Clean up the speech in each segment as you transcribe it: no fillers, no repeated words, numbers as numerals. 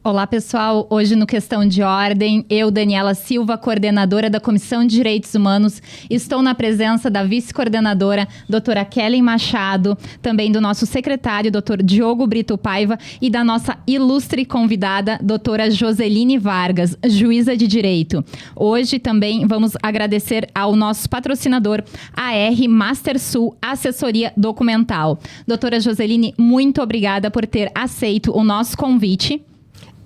Olá, pessoal. Hoje no Questão de Ordem, eu, Daniela Silva, coordenadora da Comissão de Direitos Humanos, estou na presença da vice-coordenadora, doutora Kellen Machado, também do nosso secretário, doutor Diogo Brito Paiva, e da nossa ilustre convidada, doutora Joseline Vargas, juíza de direito. Hoje também vamos agradecer ao nosso patrocinador, AR Mastersul Assessoria Documental. Doutora Joseline, muito obrigada por ter aceito o nosso convite.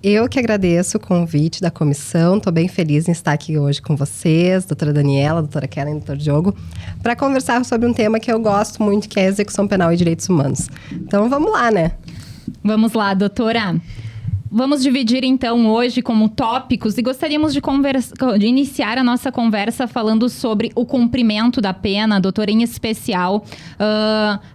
Eu que agradeço o convite da comissão, estou bem feliz em estar aqui hoje com vocês, doutora Daniela, doutora Kellen, doutor Diogo, para conversar sobre um tema que eu gosto muito, que é a execução penal e direitos humanos. Então, vamos lá, né? Vamos lá, doutora. Vamos dividir, então, hoje como tópicos e gostaríamos de iniciar a nossa conversa falando sobre o cumprimento da pena, doutora, em especial.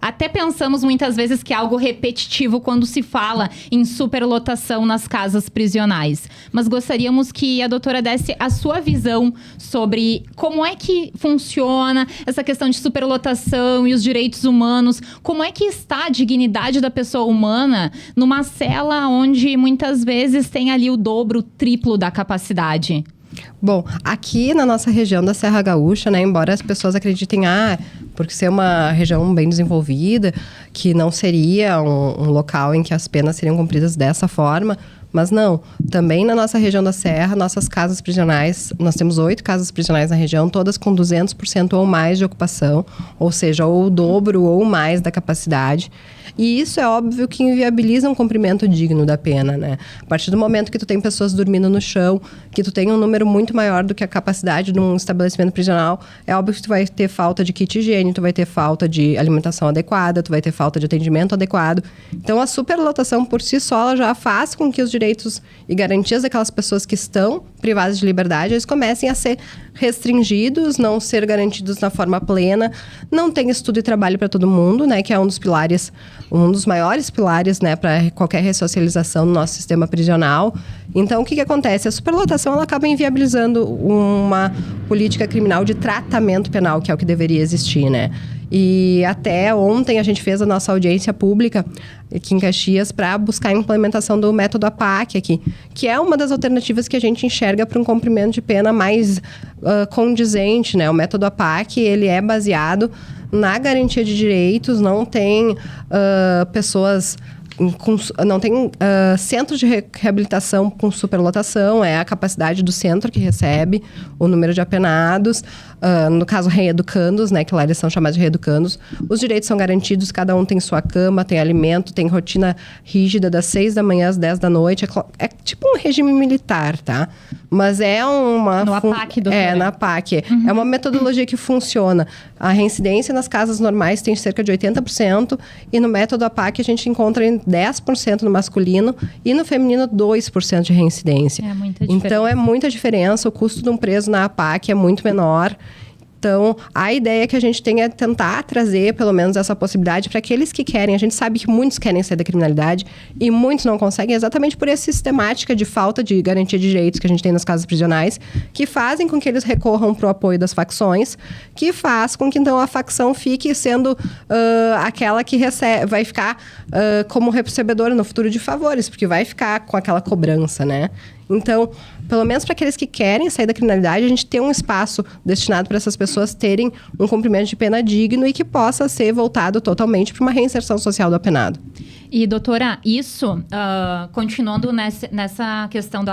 Até pensamos muitas vezes que é algo repetitivo quando se fala em superlotação nas casas prisionais. Mas gostaríamos que a doutora desse a sua visão sobre como é que funciona essa questão de superlotação e os direitos humanos. Como é que está a dignidade da pessoa humana numa cela onde muitas vezes tem ali o dobro, o triplo da capacidade? Bom, aqui na nossa região da Serra Gaúcha, né, embora as pessoas acreditem, porque ser uma região bem desenvolvida, que não seria um local em que as penas seriam cumpridas dessa forma, mas não, também na nossa região da Serra, nossas casas prisionais, nós temos 8 casas prisionais na região, todas com 200% ou mais de ocupação, ou seja, ou o dobro ou mais da capacidade. E isso é óbvio que inviabiliza um cumprimento digno da pena, né? A partir do momento que tu tem pessoas dormindo no chão, que tu tem um número muito maior do que a capacidade de um estabelecimento prisional, é óbvio que tu vai ter falta de kit higiene, tu vai ter falta de alimentação adequada, tu vai ter falta de atendimento adequado. Então, a superlotação por si só ela já faz com que os direitos e garantias daquelas pessoas que estão privadas de liberdade, eles comecem a ser restringidos, não ser garantidos na forma plena. Não tem estudo e trabalho para todo mundo, né? Que é um dos maiores pilares, né, para qualquer ressocialização no nosso sistema prisional. Então, o que acontece? A superlotação ela acaba inviabilizando uma política criminal de tratamento penal, que é o que deveria existir, né? E até ontem a gente fez a nossa audiência pública aqui em Caxias para buscar a implementação do método APAC aqui, que é uma das alternativas que a gente enxerga para um cumprimento de pena mais condizente, né? O método APAC, ele é baseado na garantia de direitos, não tem pessoas... não tem centro de reabilitação com superlotação, é a capacidade do centro que recebe o número de apenados, no caso reeducandos, né, que lá eles são chamados de reeducandos. Os direitos são garantidos, cada um tem sua cama, tem alimento, tem rotina rígida das 6 da manhã às 10 da noite, é tipo um regime militar, tá? Mas é uma... No APAC, doutora. Na APAC. Uhum. É uma metodologia que funciona. A reincidência nas casas normais tem cerca de 80%, e no método APAC a gente encontra em 10% no masculino e no feminino 2% de reincidência. É muita diferença. Então, é muita diferença. O custo de um preso na APAC é muito menor. Então, a ideia que a gente tem é tentar trazer, pelo menos, essa possibilidade para aqueles que querem. A gente sabe que muitos querem sair da criminalidade e muitos não conseguem, exatamente por essa sistemática de falta de garantia de direitos que a gente tem nas casas prisionais, que fazem com que eles recorram para o apoio das facções, que faz com que, então, a facção fique sendo aquela que vai ficar como recebedora no futuro de favores, porque vai ficar com aquela cobrança, né? Então, pelo menos para aqueles que querem sair da criminalidade, a gente tem um espaço destinado para essas pessoas terem um cumprimento de pena digno e que possa ser voltado totalmente para uma reinserção social do apenado. E, doutora, isso, continuando nessa questão do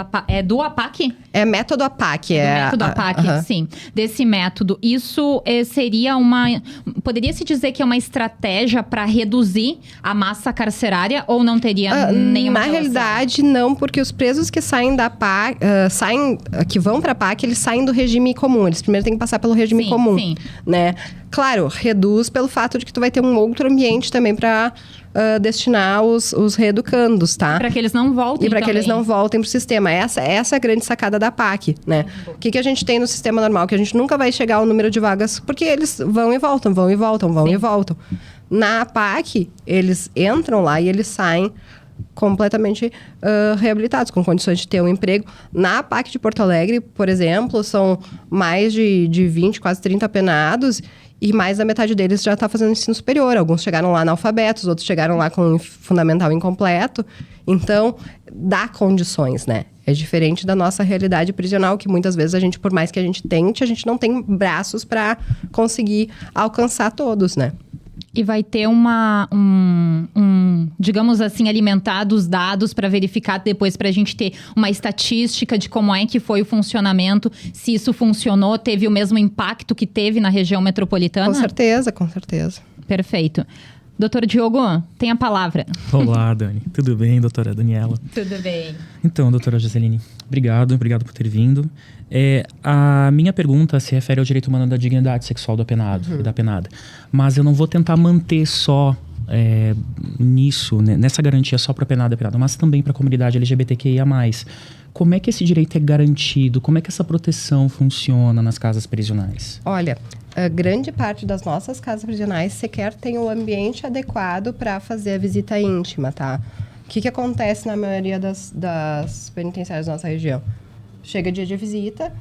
APAC? É método APAC. Método APAC, sim. Desse método, isso seria poderia se dizer que é uma estratégia para reduzir a massa carcerária ou não teria nenhuma relação? Na realidade, não, porque os presos que saem da APAC, que vão para a APAC, eles saem do regime comum. Eles primeiro têm que passar pelo regime comum, né? Claro, reduz pelo fato de que tu vai ter um outro ambiente também para destinar os reeducandos, tá? Para que eles não voltem. E para que eles não voltem pro sistema. Essa é a grande sacada da PAC, né? O que a gente tem no sistema normal? Que a gente nunca vai chegar ao número de vagas, porque eles vão e voltam, vão e voltam, vão e voltam. Na PAC, eles entram lá e eles saem completamente reabilitados, com condições de ter um emprego. Na PAC de Porto Alegre, por exemplo, são mais de 20, quase 30 apenados, e mais da metade deles já está fazendo ensino superior. Alguns chegaram lá analfabetos, outros chegaram lá com fundamental incompleto. Então, dá condições, né? É diferente da nossa realidade prisional, que muitas vezes a gente, por mais que a gente tente, a gente não tem braços para conseguir alcançar todos, né? E vai ter digamos assim, alimentados dados para verificar depois, para a gente ter uma estatística de como é que foi o funcionamento, se isso funcionou, teve o mesmo impacto que teve na região metropolitana? Com certeza, com certeza. Perfeito. Doutor Diogo, tem a palavra. Olá, Dani. Tudo bem, doutora Daniela? Tudo bem. Então, doutora Joseline, obrigado por ter vindo. A minha pergunta se refere ao direito humano da dignidade sexual do apenado e da apenada. Mas eu não vou tentar manter só nisso, né, nessa garantia só para apenado e apenada, mas também para a comunidade LGBTQIA+. Como é que esse direito é garantido? Como é que essa proteção funciona nas casas prisionais? Olha, a grande parte das nossas casas prisionais sequer tem o ambiente adequado para fazer a visita íntima, tá? O que acontece na maioria das penitenciárias da nossa região? Chega dia de visita,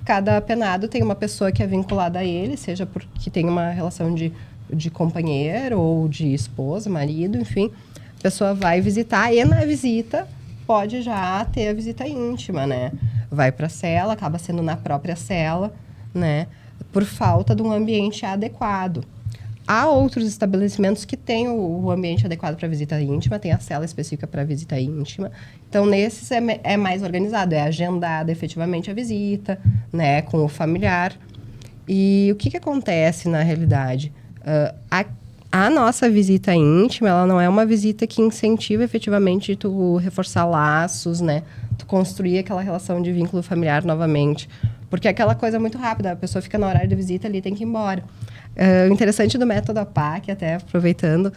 cada apenado tem uma pessoa que é vinculada a ele, seja porque tem uma relação de companheiro ou de esposa, marido, enfim. A pessoa vai visitar e na visita pode já ter a visita íntima, né? Vai para a cela, acaba sendo na própria cela, né? Por falta de um ambiente adequado. Há outros estabelecimentos que têm o ambiente adequado para visita íntima, tem a cela específica para visita íntima. Então, nesses é mais organizado, é agendada efetivamente a visita, né, com o familiar. E o que acontece na realidade? A nossa visita íntima, ela não é uma visita que incentiva efetivamente tu reforçar laços, né? Tu construir aquela relação de vínculo familiar novamente. Porque é aquela coisa muito rápida, a pessoa fica no horário da visita ali e tem que ir embora. O interessante do método APAC, até aproveitando,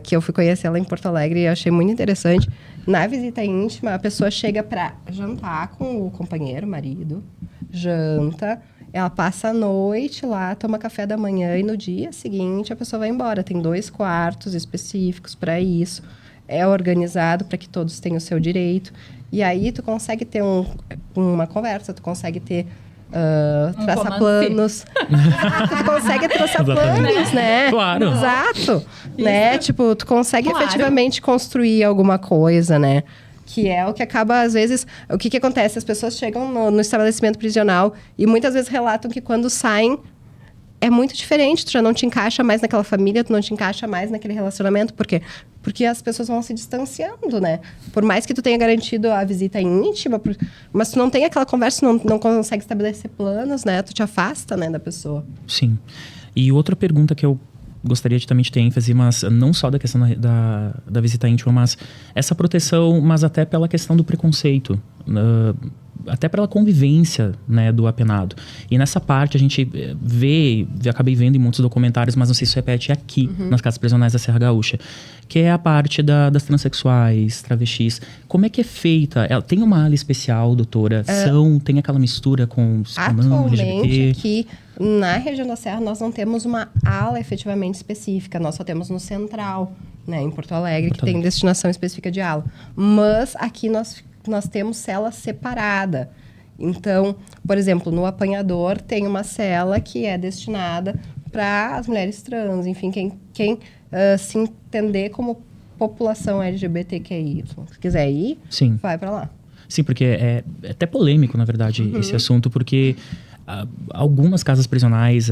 que eu fui conhecer ela em Porto Alegre e achei muito interessante. Na visita íntima, a pessoa chega para jantar com o companheiro, marido, janta, ela passa a noite lá, toma café da manhã e no dia seguinte a pessoa vai embora. Tem 2 quartos específicos para isso. É organizado para que todos tenham o seu direito. E aí tu consegue ter uma conversa, tu consegue ter... traçar planos. Tu consegue traçar planos, né? Claro. Exato. Né? Tipo, tu consegue Claro. efetivamente construir alguma coisa, né? Que é o que acaba, às vezes... O que acontece? As pessoas chegam no estabelecimento prisional e muitas vezes relatam que quando saem é muito diferente. Tu já não te encaixa mais naquela família, tu não te encaixa mais naquele relacionamento. Por quê? Porque as pessoas vão se distanciando, né? Por mais que tu tenha garantido a visita íntima, mas tu não tem aquela conversa, não consegue estabelecer planos, né? Tu te afasta, né, da pessoa. Sim. E outra pergunta que eu gostaria de também de ter ênfase, mas não só da questão da visita íntima, mas essa proteção, mas até pela questão do preconceito, até pela convivência, né, do apenado. E nessa parte a gente acabei vendo em muitos documentários, mas não sei se isso repete aqui, nas casas prisionais da Serra Gaúcha, que é a parte das transexuais, travestis. Como é que é feita? Ela tem uma ala especial, doutora? Tem aquela mistura com os Atualmente, LGBT? aqui na região da Serra, nós não temos uma ala efetivamente específica. Nós só temos no Central, né, em Porto Alegre, que tem destinação específica de ala. Mas aqui nós temos cela separada. Então, por exemplo, no Apanhador tem uma cela que é destinada para as mulheres trans, enfim, quem se entender como população LGBTQI. Se quiser ir, Sim. vai para lá. Sim, porque é até polêmico, na verdade, esse assunto, porque algumas casas prisionais,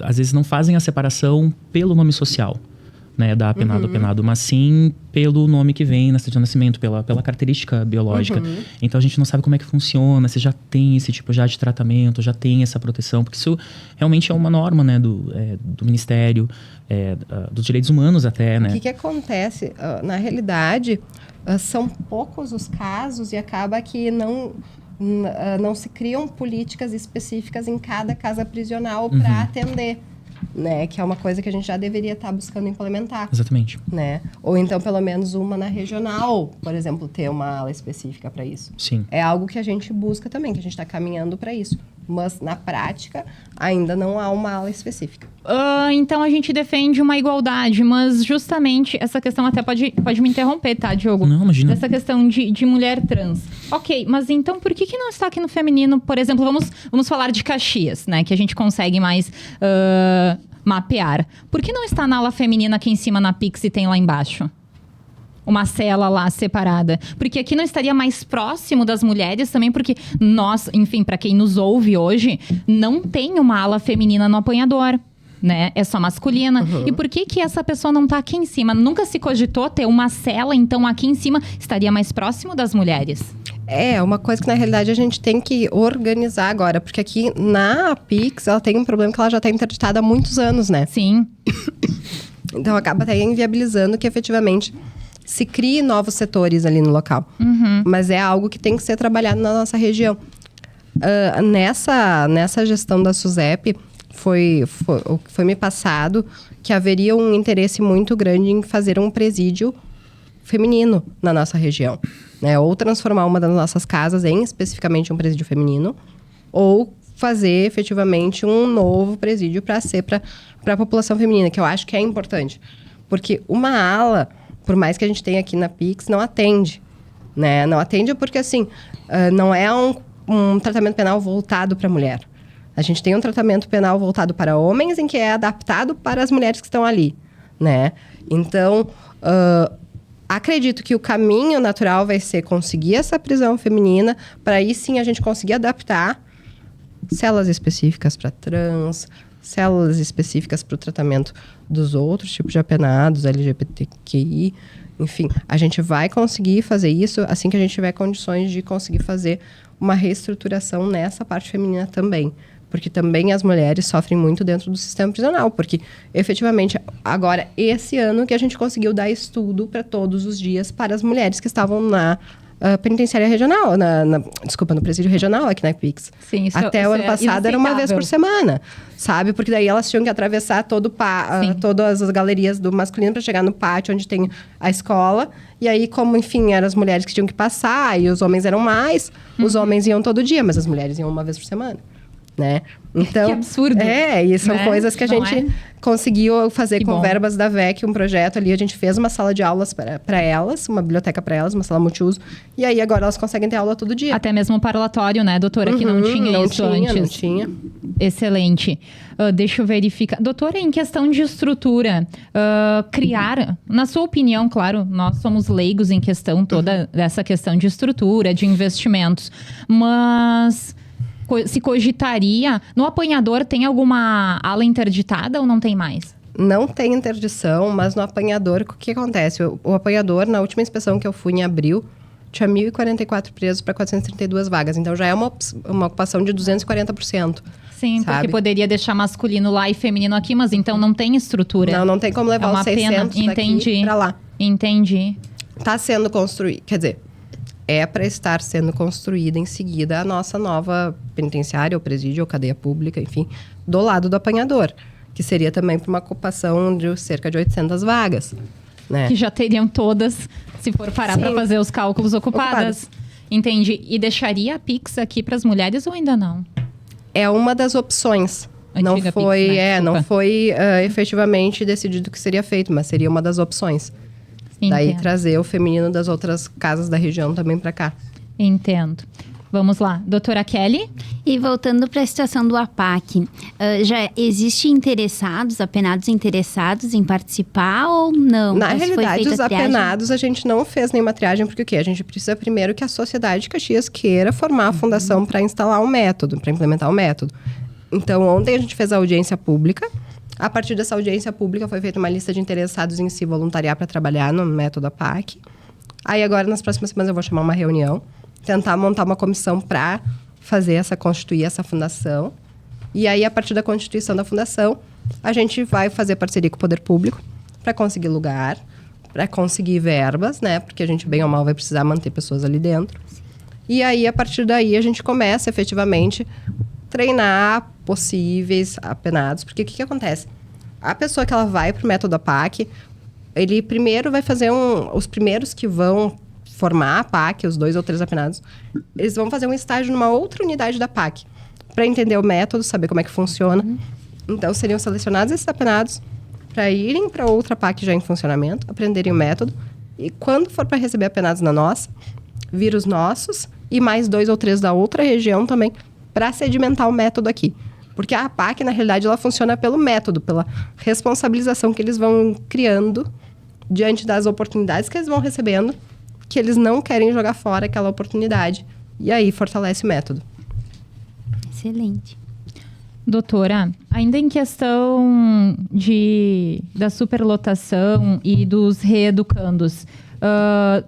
às vezes, não fazem a separação pelo nome social, né, da apenado ou penado, mas sim pelo nome que vem na certidão de nascimento, pela característica biológica. Então, a gente não sabe como é que funciona, se já tem esse tipo já de tratamento, já tem essa proteção, porque isso realmente é uma norma, né, do Ministério, dos Direitos Humanos até, né? O que acontece? Na realidade, são poucos os casos e acaba que não se criam políticas específicas em cada casa prisional para atender, né? Que é uma coisa que a gente já deveria estar buscando implementar. Exatamente. Né? Ou então, pelo menos, uma na regional, por exemplo, ter uma ala específica para isso. Sim. É algo que a gente busca também, que a gente está caminhando para isso. Mas, na prática, ainda não há uma ala específica. Então, a gente defende uma igualdade, mas justamente essa questão até pode me interromper, tá, Diogo? Não, imagina. Essa questão de mulher trans. Ok, mas então por que não está aqui no feminino? Por exemplo, vamos falar de Caxias, né? Que a gente consegue mais mapear. Por que não está na ala feminina aqui em cima na Pix e tem lá embaixo? Uma cela lá separada. Porque aqui não estaria mais próximo das mulheres também, porque nós, enfim, para quem nos ouve hoje, não tem uma ala feminina no apanhador, né? É só masculina. E por que essa pessoa não tá aqui em cima? Nunca se cogitou ter uma cela, então aqui em cima estaria mais próximo das mulheres? É, uma coisa que na realidade a gente tem que organizar agora, porque aqui na Pix ela tem um problema que ela já está interditada há muitos anos, né? Sim. Então acaba até inviabilizando que efetivamente se crie novos setores ali no local. Mas é algo que tem que ser trabalhado na nossa região. Nessa gestão da SUSEP, foi me passado que haveria um interesse muito grande em fazer um presídio feminino na nossa região, né? Ou transformar uma das nossas casas em especificamente um presídio feminino, ou fazer efetivamente um novo presídio para ser para a população feminina, que eu acho que é importante. Porque uma ala, por mais que a gente tenha aqui na Pix, não atende, né? Não atende porque, assim, não é um tratamento penal voltado para a mulher. A gente tem um tratamento penal voltado para homens, em que é adaptado para as mulheres que estão ali, né? Então, acredito que o caminho natural vai ser conseguir essa prisão feminina, para aí sim a gente conseguir adaptar células específicas para trans, células específicas para o tratamento dos outros tipos de apenados, LGBTQI, enfim. A gente vai conseguir fazer isso assim que a gente tiver condições de conseguir fazer uma reestruturação nessa parte feminina também. Porque também as mulheres sofrem muito dentro do sistema prisional. Porque, efetivamente, agora, esse ano que a gente conseguiu dar estudo para todos os dias para as mulheres que estavam na penitenciária regional, no presídio regional aqui na Pix. Sim, até o ano passado era uma vez por semana, sabe? Porque daí elas tinham que atravessar todas as galerias do masculino para chegar no pátio onde tem a escola. E aí, como, enfim, eram as mulheres que tinham que passar e os homens eram mais, os homens iam todo dia, mas as mulheres iam uma vez por semana. Né? Então, que absurdo. E são coisas que a gente conseguiu fazer com verbas da VEC, um projeto ali. A gente fez uma sala de aulas para elas, uma biblioteca para elas, uma sala multiuso. E aí agora elas conseguem ter aula todo dia. Até mesmo o parlatório, né, doutora? Que não tinha isso antes. Não tinha. Excelente. Deixa eu verificar. Doutora, em questão de estrutura, criar, na sua opinião, claro, nós somos leigos em questão toda dessa questão de estrutura, de investimentos, mas se cogitaria, no apanhador tem alguma ala interditada ou não tem mais? Não tem interdição, mas no apanhador, o que acontece? O apanhador, na última inspeção que eu fui em abril, tinha 1.044 presos para 432 vagas. Então já é uma ocupação de 240%. Sim, sabe? Porque poderia deixar masculino lá e feminino aqui, mas então não tem estrutura. Não tem como levar os 600 daqui para lá. Entendi. Está sendo construído, quer dizer, é para estar sendo construída em seguida a nossa nova penitenciária, ou presídio, ou cadeia pública, enfim, do lado do apanhador, que seria também para uma ocupação de cerca de 800 vagas, né? Que já teriam todas, se for parar para fazer os cálculos, ocupadas. Entendi. E deixaria a Pix aqui para as mulheres ou ainda não? É uma das opções. Não foi, Pix, né? não foi efetivamente decidido que seria feito, mas seria uma das opções. Entendo. Daí trazer o feminino das outras casas da região também para cá. Entendo. Vamos lá. Doutora Kelly? E voltando para a situação do APAC, já existe interessados, apenados interessados em participar ou não? Na realidade, os apenados a gente não fez nenhuma triagem, porque o quê? A gente precisa primeiro que a sociedade de Caxias queira formar a fundação para instalar o método, para implementar o método. Então, ontem a gente fez a audiência pública. A partir dessa audiência pública foi feita uma lista de interessados em se voluntariar para trabalhar no método APAC. Aí agora, nas próximas semanas, eu vou chamar uma reunião, tentar montar uma comissão para constituir essa fundação. E aí, a partir da constituição da fundação, a gente vai fazer parceria com o poder público para conseguir lugar, para conseguir verbas, né? Porque a gente, bem ou mal, vai precisar manter pessoas ali dentro. E aí, a partir daí, a gente começa, efetivamente, treinar possíveis apenados. Porque o que acontece? A pessoa que ela vai para o método APAC, ele primeiro vai fazer os primeiros que vão formar a APAC, os 2 ou 3 apenados, eles vão fazer um estágio numa outra unidade da APAC, para entender o método, saber como é que funciona. Então, seriam selecionados esses apenados para irem para outra APAC já em funcionamento, aprenderem o método, e quando for para receber apenados na nossa, vir os nossos e mais 2 ou 3 da outra região também, para sedimentar o método aqui. Porque a APAC, na realidade, ela funciona pelo método, pela responsabilização que eles vão criando diante das oportunidades que eles vão recebendo, que eles não querem jogar fora aquela oportunidade. E aí fortalece o método. Excelente. Doutora, ainda em questão da superlotação e dos reeducandos,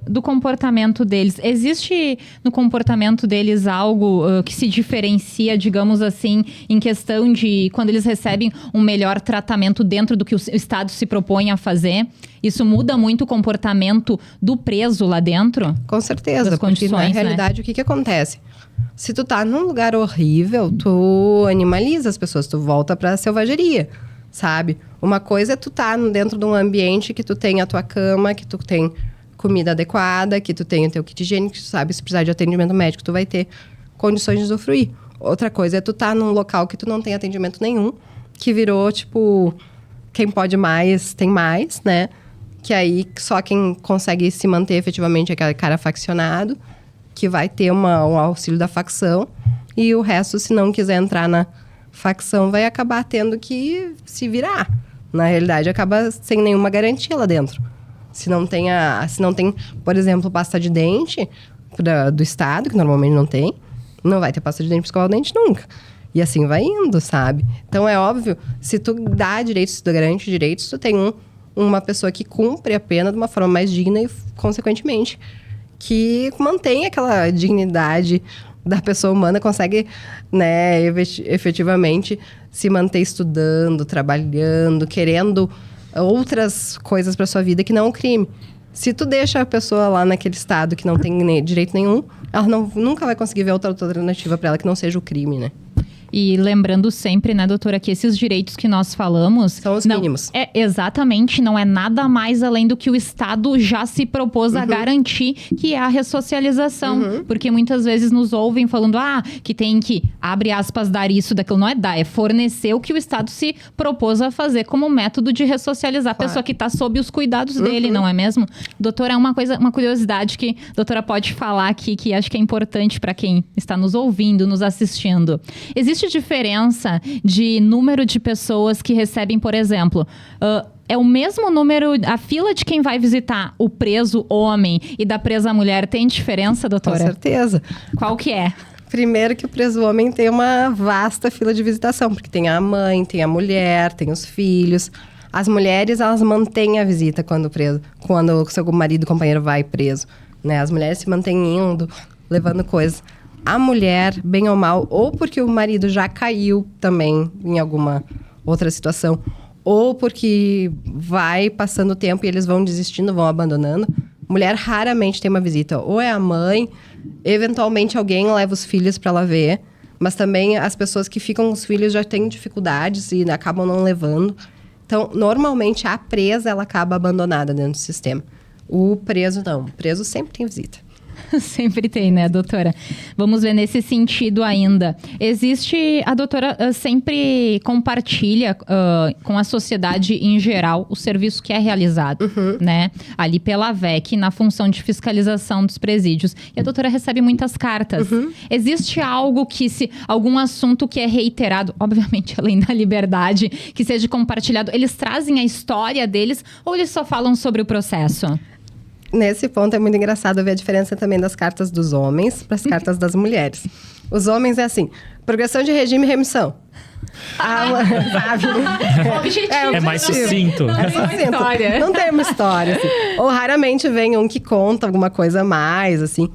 do comportamento deles, existe no comportamento deles algo que se diferencia, digamos assim, em questão de quando eles recebem um melhor tratamento dentro do que o Estado se propõe a fazer? Isso muda muito o comportamento do preso lá dentro? Com certeza, das porque na condições, realidade o que acontece? Se tu tá num lugar horrível, tu animaliza as pessoas, tu volta pra selvageria, sabe? Uma coisa é tu tá dentro de um ambiente que tu tem a tua cama, que tu tem comida adequada, que tu tem o teu kit higiênico, que tu sabe se precisar de atendimento médico, tu vai ter condições de usufruir. Outra coisa é tu tá num local que tu não tem atendimento nenhum, que virou, tipo, quem pode mais, tem mais, né? Que aí só quem consegue se manter efetivamente é aquele cara faccionado, que vai ter um auxílio da facção, e o resto, se não quiser entrar na facção, vai acabar tendo que se virar. Na realidade, acaba sem nenhuma garantia lá dentro. Se não tem, por exemplo, pasta de dente do Estado, que normalmente não tem, não vai ter pasta de dente para escovar o dente nunca. E assim vai indo, sabe? Então, é óbvio, se tu dá direitos, se tu garante direitos, tu tem uma pessoa que cumpre a pena de uma forma mais digna e, consequentemente, que mantém aquela dignidade da pessoa humana, consegue, né, efetivamente se manter estudando, trabalhando, querendo outras coisas para sua vida que não o crime. Se tu deixa a pessoa lá naquele estado que não tem direito nenhum, ela nunca vai conseguir ver outra alternativa para ela que não seja o crime, né? E lembrando sempre, né, doutora, que esses direitos que nós falamos... São os mínimos. Exatamente, não é nada mais além do que o Estado já se propôs a garantir, que é a ressocialização. Porque muitas vezes nos ouvem falando, que tem que, abre aspas, dar isso, daquilo. Não é dar, é fornecer o que o Estado se propôs a fazer como método de ressocializar a pessoa que está sob os cuidados dele, não é mesmo? Doutora, uma curiosidade que a doutora pode falar aqui, que acho que é importante para quem está nos ouvindo, nos assistindo. Existe diferença de número de pessoas que recebem, por exemplo, é o mesmo número, a fila de quem vai visitar o preso homem e da presa mulher tem diferença, doutora? Com certeza. Qual que é? Primeiro que o preso homem tem uma vasta fila de visitação, porque tem a mãe, tem a mulher, tem os filhos. As mulheres, elas mantêm a visita quando o seu marido, companheiro vai preso, né? As mulheres se mantêm indo, levando coisas. A mulher, bem ou mal, ou porque o marido já caiu também em alguma outra situação, ou porque vai passando o tempo e eles vão desistindo, vão abandonando. Mulher raramente tem uma visita. Ou é a mãe, eventualmente alguém leva os filhos para ela ver, mas também as pessoas que ficam com os filhos já têm dificuldades e acabam não levando. Então, normalmente, a presa, ela acaba abandonada dentro do sistema. O preso, não. O preso sempre tem visita. Sempre tem, né, doutora? Vamos ver nesse sentido ainda. A doutora sempre compartilha com a sociedade em geral o serviço que é realizado, né? Ali pela VEC, na função de fiscalização dos presídios. E a doutora recebe muitas cartas. Existe algum assunto que é reiterado, obviamente além da liberdade, que seja compartilhado? Eles trazem a história deles ou eles só falam sobre o processo? Nesse ponto é muito engraçado ver a diferença também das cartas dos homens para as cartas das mulheres. Os homens é assim, progressão de regime e remissão. Sabe? É mais sucinto. Não tem uma história. Assim. Ou raramente vem um que conta alguma coisa a mais, assim.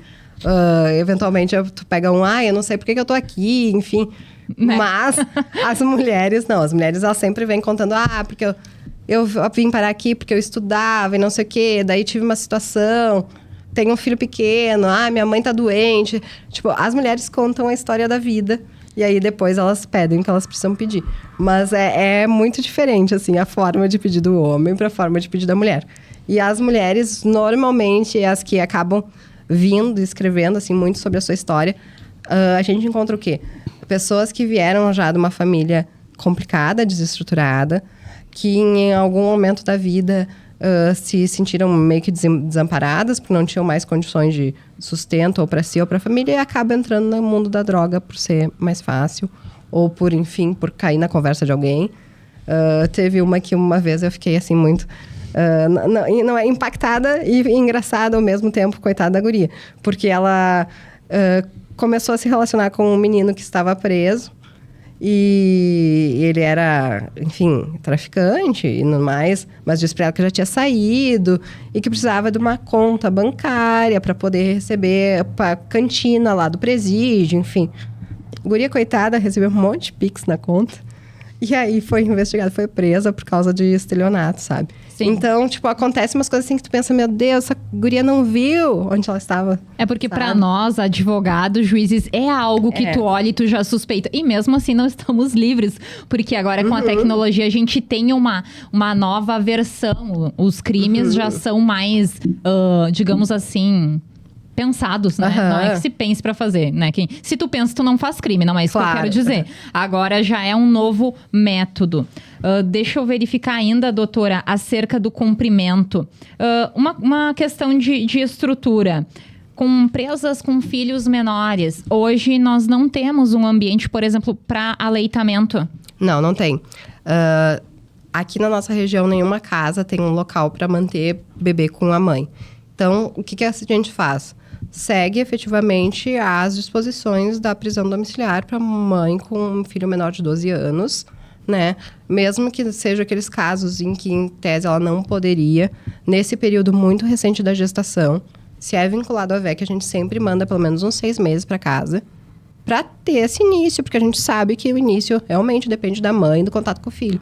Eventualmente tu pega eu não sei por que eu tô aqui, enfim. Né? Mas as mulheres, não. As mulheres, elas sempre vêm contando, porque eu vim parar aqui porque eu estudava e não sei o quê. Daí tive uma situação, tenho um filho pequeno, minha mãe tá doente. Tipo, as mulheres contam a história da vida. E aí, depois, elas pedem o que elas precisam pedir. Mas é muito diferente, assim, a forma de pedir do homem para a forma de pedir da mulher. E as mulheres, normalmente, as que acabam vindo, escrevendo, assim, muito sobre a sua história, a gente encontra o quê? Pessoas que vieram já de uma família complicada, desestruturada, que em algum momento da vida se sentiram meio que desamparadas, porque não tinham mais condições de sustento ou para si ou para a família, e acabam entrando no mundo da droga por ser mais fácil, ou por, enfim, por cair na conversa de alguém. Teve uma que uma vez eu fiquei assim muito... não é impactada e engraçada ao mesmo tempo, coitada da guria. Porque ela começou a se relacionar com um menino que estava preso. E ele era, enfim, traficante e não mais, mas disse pra ela que já tinha saído e que precisava de uma conta bancária para poder receber pra cantina lá do presídio, enfim. Guria, coitada, recebeu um monte de pix na conta. E aí foi investigada, foi presa por causa de estelionato, sabe? Sim. Então, tipo, acontece umas coisas assim que tu pensa, meu Deus, essa guria não viu onde ela estava. É porque pra nós, advogados, juízes, é algo que tu olha e tu já suspeita. E mesmo assim não estamos livres, porque agora com a tecnologia a gente tem uma nova versão. Os crimes já são mais, digamos assim... pensados, né? Não é que se pense pra fazer, né? Se tu pensa, tu não faz crime, não é isso que eu quero dizer. Agora já é um novo método. Deixa eu verificar ainda, doutora, acerca do cumprimento. Uma questão de estrutura. Com presas com filhos menores, hoje nós não temos um ambiente, por exemplo, para aleitamento. Não tem. Aqui na nossa região, nenhuma casa tem um local para manter bebê com a mãe. Então, o que a gente faz? Segue efetivamente as disposições da prisão domiciliar para mãe com um filho menor de 12 anos, né? Mesmo que seja aqueles casos em que, em tese, ela não poderia, nesse período muito recente da gestação, se é vinculado à VEC, a gente sempre manda pelo menos uns 6 meses para casa, para ter esse início, porque a gente sabe que o início realmente depende da mãe, do contato com o filho.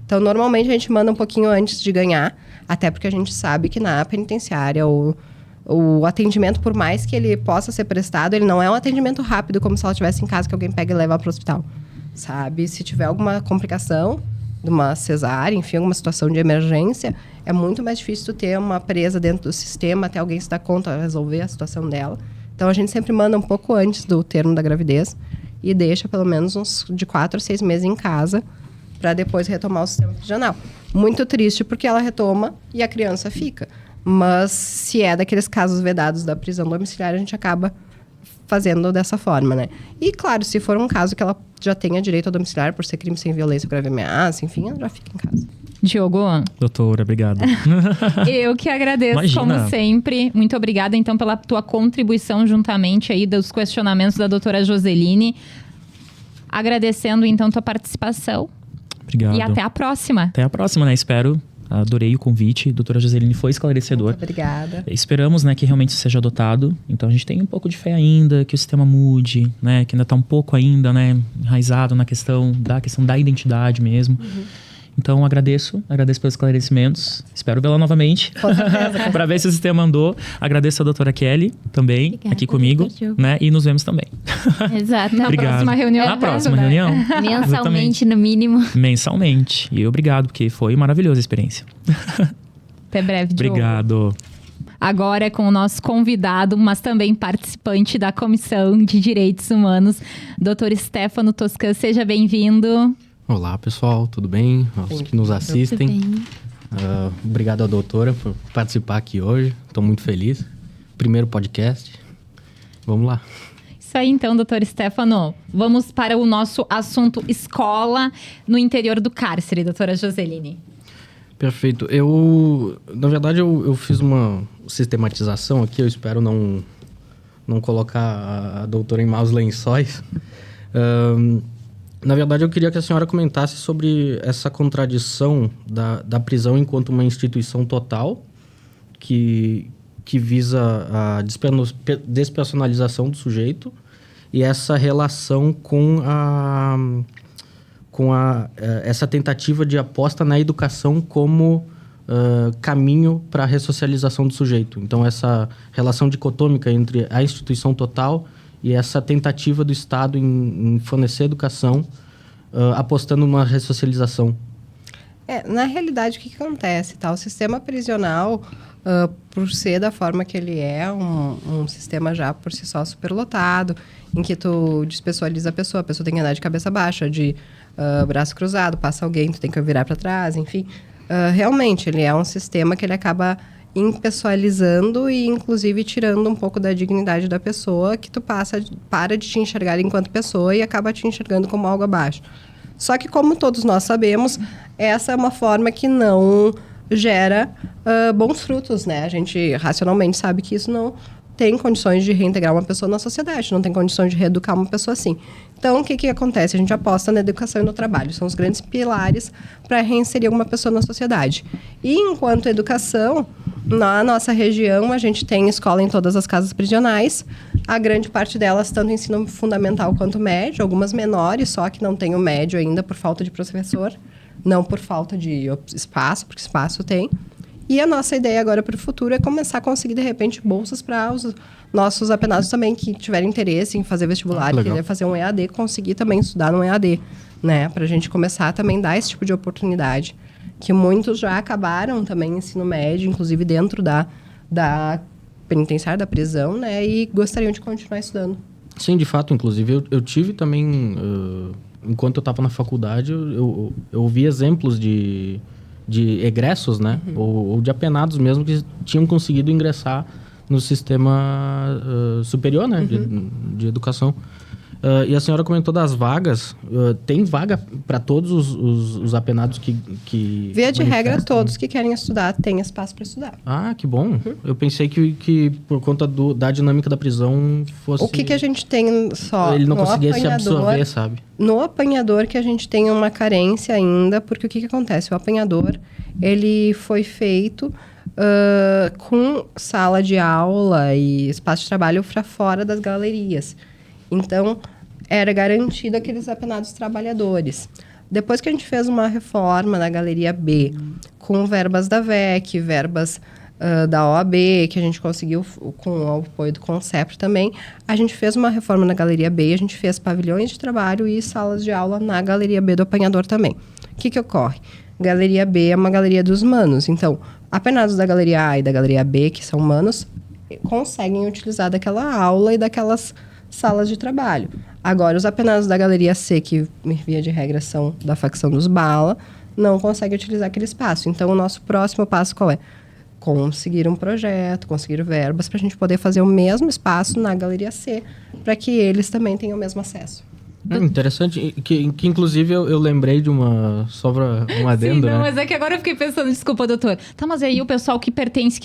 Então, normalmente, a gente manda um pouquinho antes de ganhar, até porque a gente sabe que na penitenciária o atendimento, por mais que ele possa ser prestado, ele não é um atendimento rápido, como se ela estivesse em casa, que alguém pega e leva para o hospital, sabe? Se tiver alguma complicação, de uma cesárea, enfim, alguma situação de emergência, é muito mais difícil tu ter uma presa dentro do sistema até alguém se dar conta, resolver a situação dela. Então, a gente sempre manda um pouco antes do termo da gravidez e deixa pelo menos uns de 4 a 6 meses em casa, para depois retomar o sistema prisional. Muito triste, porque ela retoma e a criança fica. Mas se é daqueles casos vedados da prisão domiciliar, a gente acaba fazendo dessa forma, né? E, claro, se for um caso que ela já tenha direito ao domiciliar, por ser crime sem violência ou grave ameaça, enfim, ela já fica em casa. Diogo? Doutora, obrigado. Eu que agradeço, Imagina. como sempre. Muito obrigada, então, pela tua contribuição juntamente aí dos questionamentos da doutora Joseline. Agradecendo, então, tua participação. Obrigado. E até a próxima. Até a próxima, né? Espero. Adorei o convite. Doutora Joseline foi esclarecedor. Muito obrigada. Esperamos, né, que realmente seja adotado. Então, a gente tem um pouco de fé ainda, que o sistema mude, né? Que ainda está um pouco ainda, né, enraizado na questão da identidade mesmo. Então, agradeço pelos esclarecimentos. Espero vê-la novamente. Com certeza. Para ver se o sistema andou. Agradeço a doutora Kelly também, Obrigada, aqui comigo, Diogo. né? E nos vemos também. Exato. Na Obrigado. próxima reunião. Na próxima reunião. Mensalmente, no mínimo. Mensalmente. E obrigado, porque foi maravilhosa a experiência. Até breve, Diogo. Obrigado. Agora é com o nosso convidado, mas também participante da Comissão de Direitos Humanos, Dr. Stefano Toscan. Seja bem-vindo. Olá, pessoal, tudo bem? Os que nos assistem. Tudo bem. Obrigado à doutora por participar aqui hoje. Estou muito feliz. Primeiro podcast. Vamos lá. Isso aí, então, doutor Stefano. Vamos para o nosso assunto escola no interior do cárcere, doutora Joseline. Perfeito. Na verdade, eu fiz uma sistematização aqui. Eu espero não colocar a doutora em maus lençóis. Na verdade, eu queria que a senhora comentasse sobre essa contradição da prisão enquanto uma instituição total que visa a despersonalização do sujeito e essa relação com essa tentativa de aposta na educação como caminho para a ressocialização do sujeito. Então, essa relação dicotômica entre a instituição total e essa tentativa do Estado em fornecer educação, apostando numa ressocialização. Na realidade, o que acontece? Tá? O sistema prisional, por ser da forma que ele é, um sistema já por si só superlotado, em que tu despessoaliza a pessoa tem que andar de cabeça baixa, de braço cruzado, passa alguém, tu tem que virar para trás, enfim. Realmente, ele é um sistema que ele acaba impessoalizando e, inclusive, tirando um pouco da dignidade da pessoa, que tu para de te enxergar enquanto pessoa e acaba te enxergando como algo abaixo. Só que, como todos nós sabemos, essa é uma forma que não gera bons frutos, né? A gente racionalmente sabe que isso não tem condições de reintegrar uma pessoa na sociedade, não tem condições de reeducar uma pessoa assim. Então, o que acontece? A gente aposta na educação e no trabalho. São os grandes pilares para reinserir uma pessoa na sociedade. E, enquanto educação, na nossa região, a gente tem escola em todas as casas prisionais. A grande parte delas, tanto ensino fundamental quanto médio. Algumas menores, só que não tem o médio ainda por falta de professor. Não por falta de espaço, porque espaço tem. E a nossa ideia agora para o futuro é começar a conseguir, de repente, bolsas para os nossos apenados também que tiverem interesse em fazer vestibular, querer fazer um EAD, conseguir também estudar no EAD, né? Para a gente começar a também dar esse tipo de oportunidade. Que muitos já acabaram também ensino médio, inclusive dentro da penitenciária, da prisão, né? E gostariam de continuar estudando. Sim, de fato, inclusive, eu tive também, enquanto eu estava na faculdade, eu vi exemplos de egressos, né? Ou de apenados mesmo que tinham conseguido ingressar no sistema superior, né? De educação. E a senhora comentou das vagas. Tem vaga para todos os apenados que Via de regra, todos que querem estudar têm espaço para estudar. Ah, que bom. Eu pensei que por conta da dinâmica da prisão fosse... O que a gente tem só ele não no conseguia se apanhador, absorver, sabe? No apanhador que a gente tem uma carência ainda, porque o que acontece? O apanhador, ele foi feito com sala de aula e espaço de trabalho para fora das galerias. Então, era garantido aqueles apenados trabalhadores. Depois que a gente fez uma reforma na Galeria B, com verbas da VEC, verbas da OAB, que a gente conseguiu com o apoio do Concept também, a gente fez uma reforma na Galeria B, a gente fez pavilhões de trabalho e salas de aula na Galeria B do apanhador também. O que ocorre? Galeria B é uma galeria dos manos, então, apenados da Galeria A e da Galeria B, que são manos, conseguem utilizar daquela aula e daquelas salas de trabalho. Agora, os apenados da Galeria C, que via de regra são da facção dos bala, não conseguem utilizar aquele espaço. Então, o nosso próximo passo qual é? Conseguir um projeto, conseguir verbas para a gente poder fazer o mesmo espaço na Galeria C, para que eles também tenham o mesmo acesso. Interessante, que inclusive eu lembrei de uma... Só para um adendo, Sim, não, né? mas é que agora eu fiquei pensando, desculpa, doutor. Tá, mas aí o pessoal que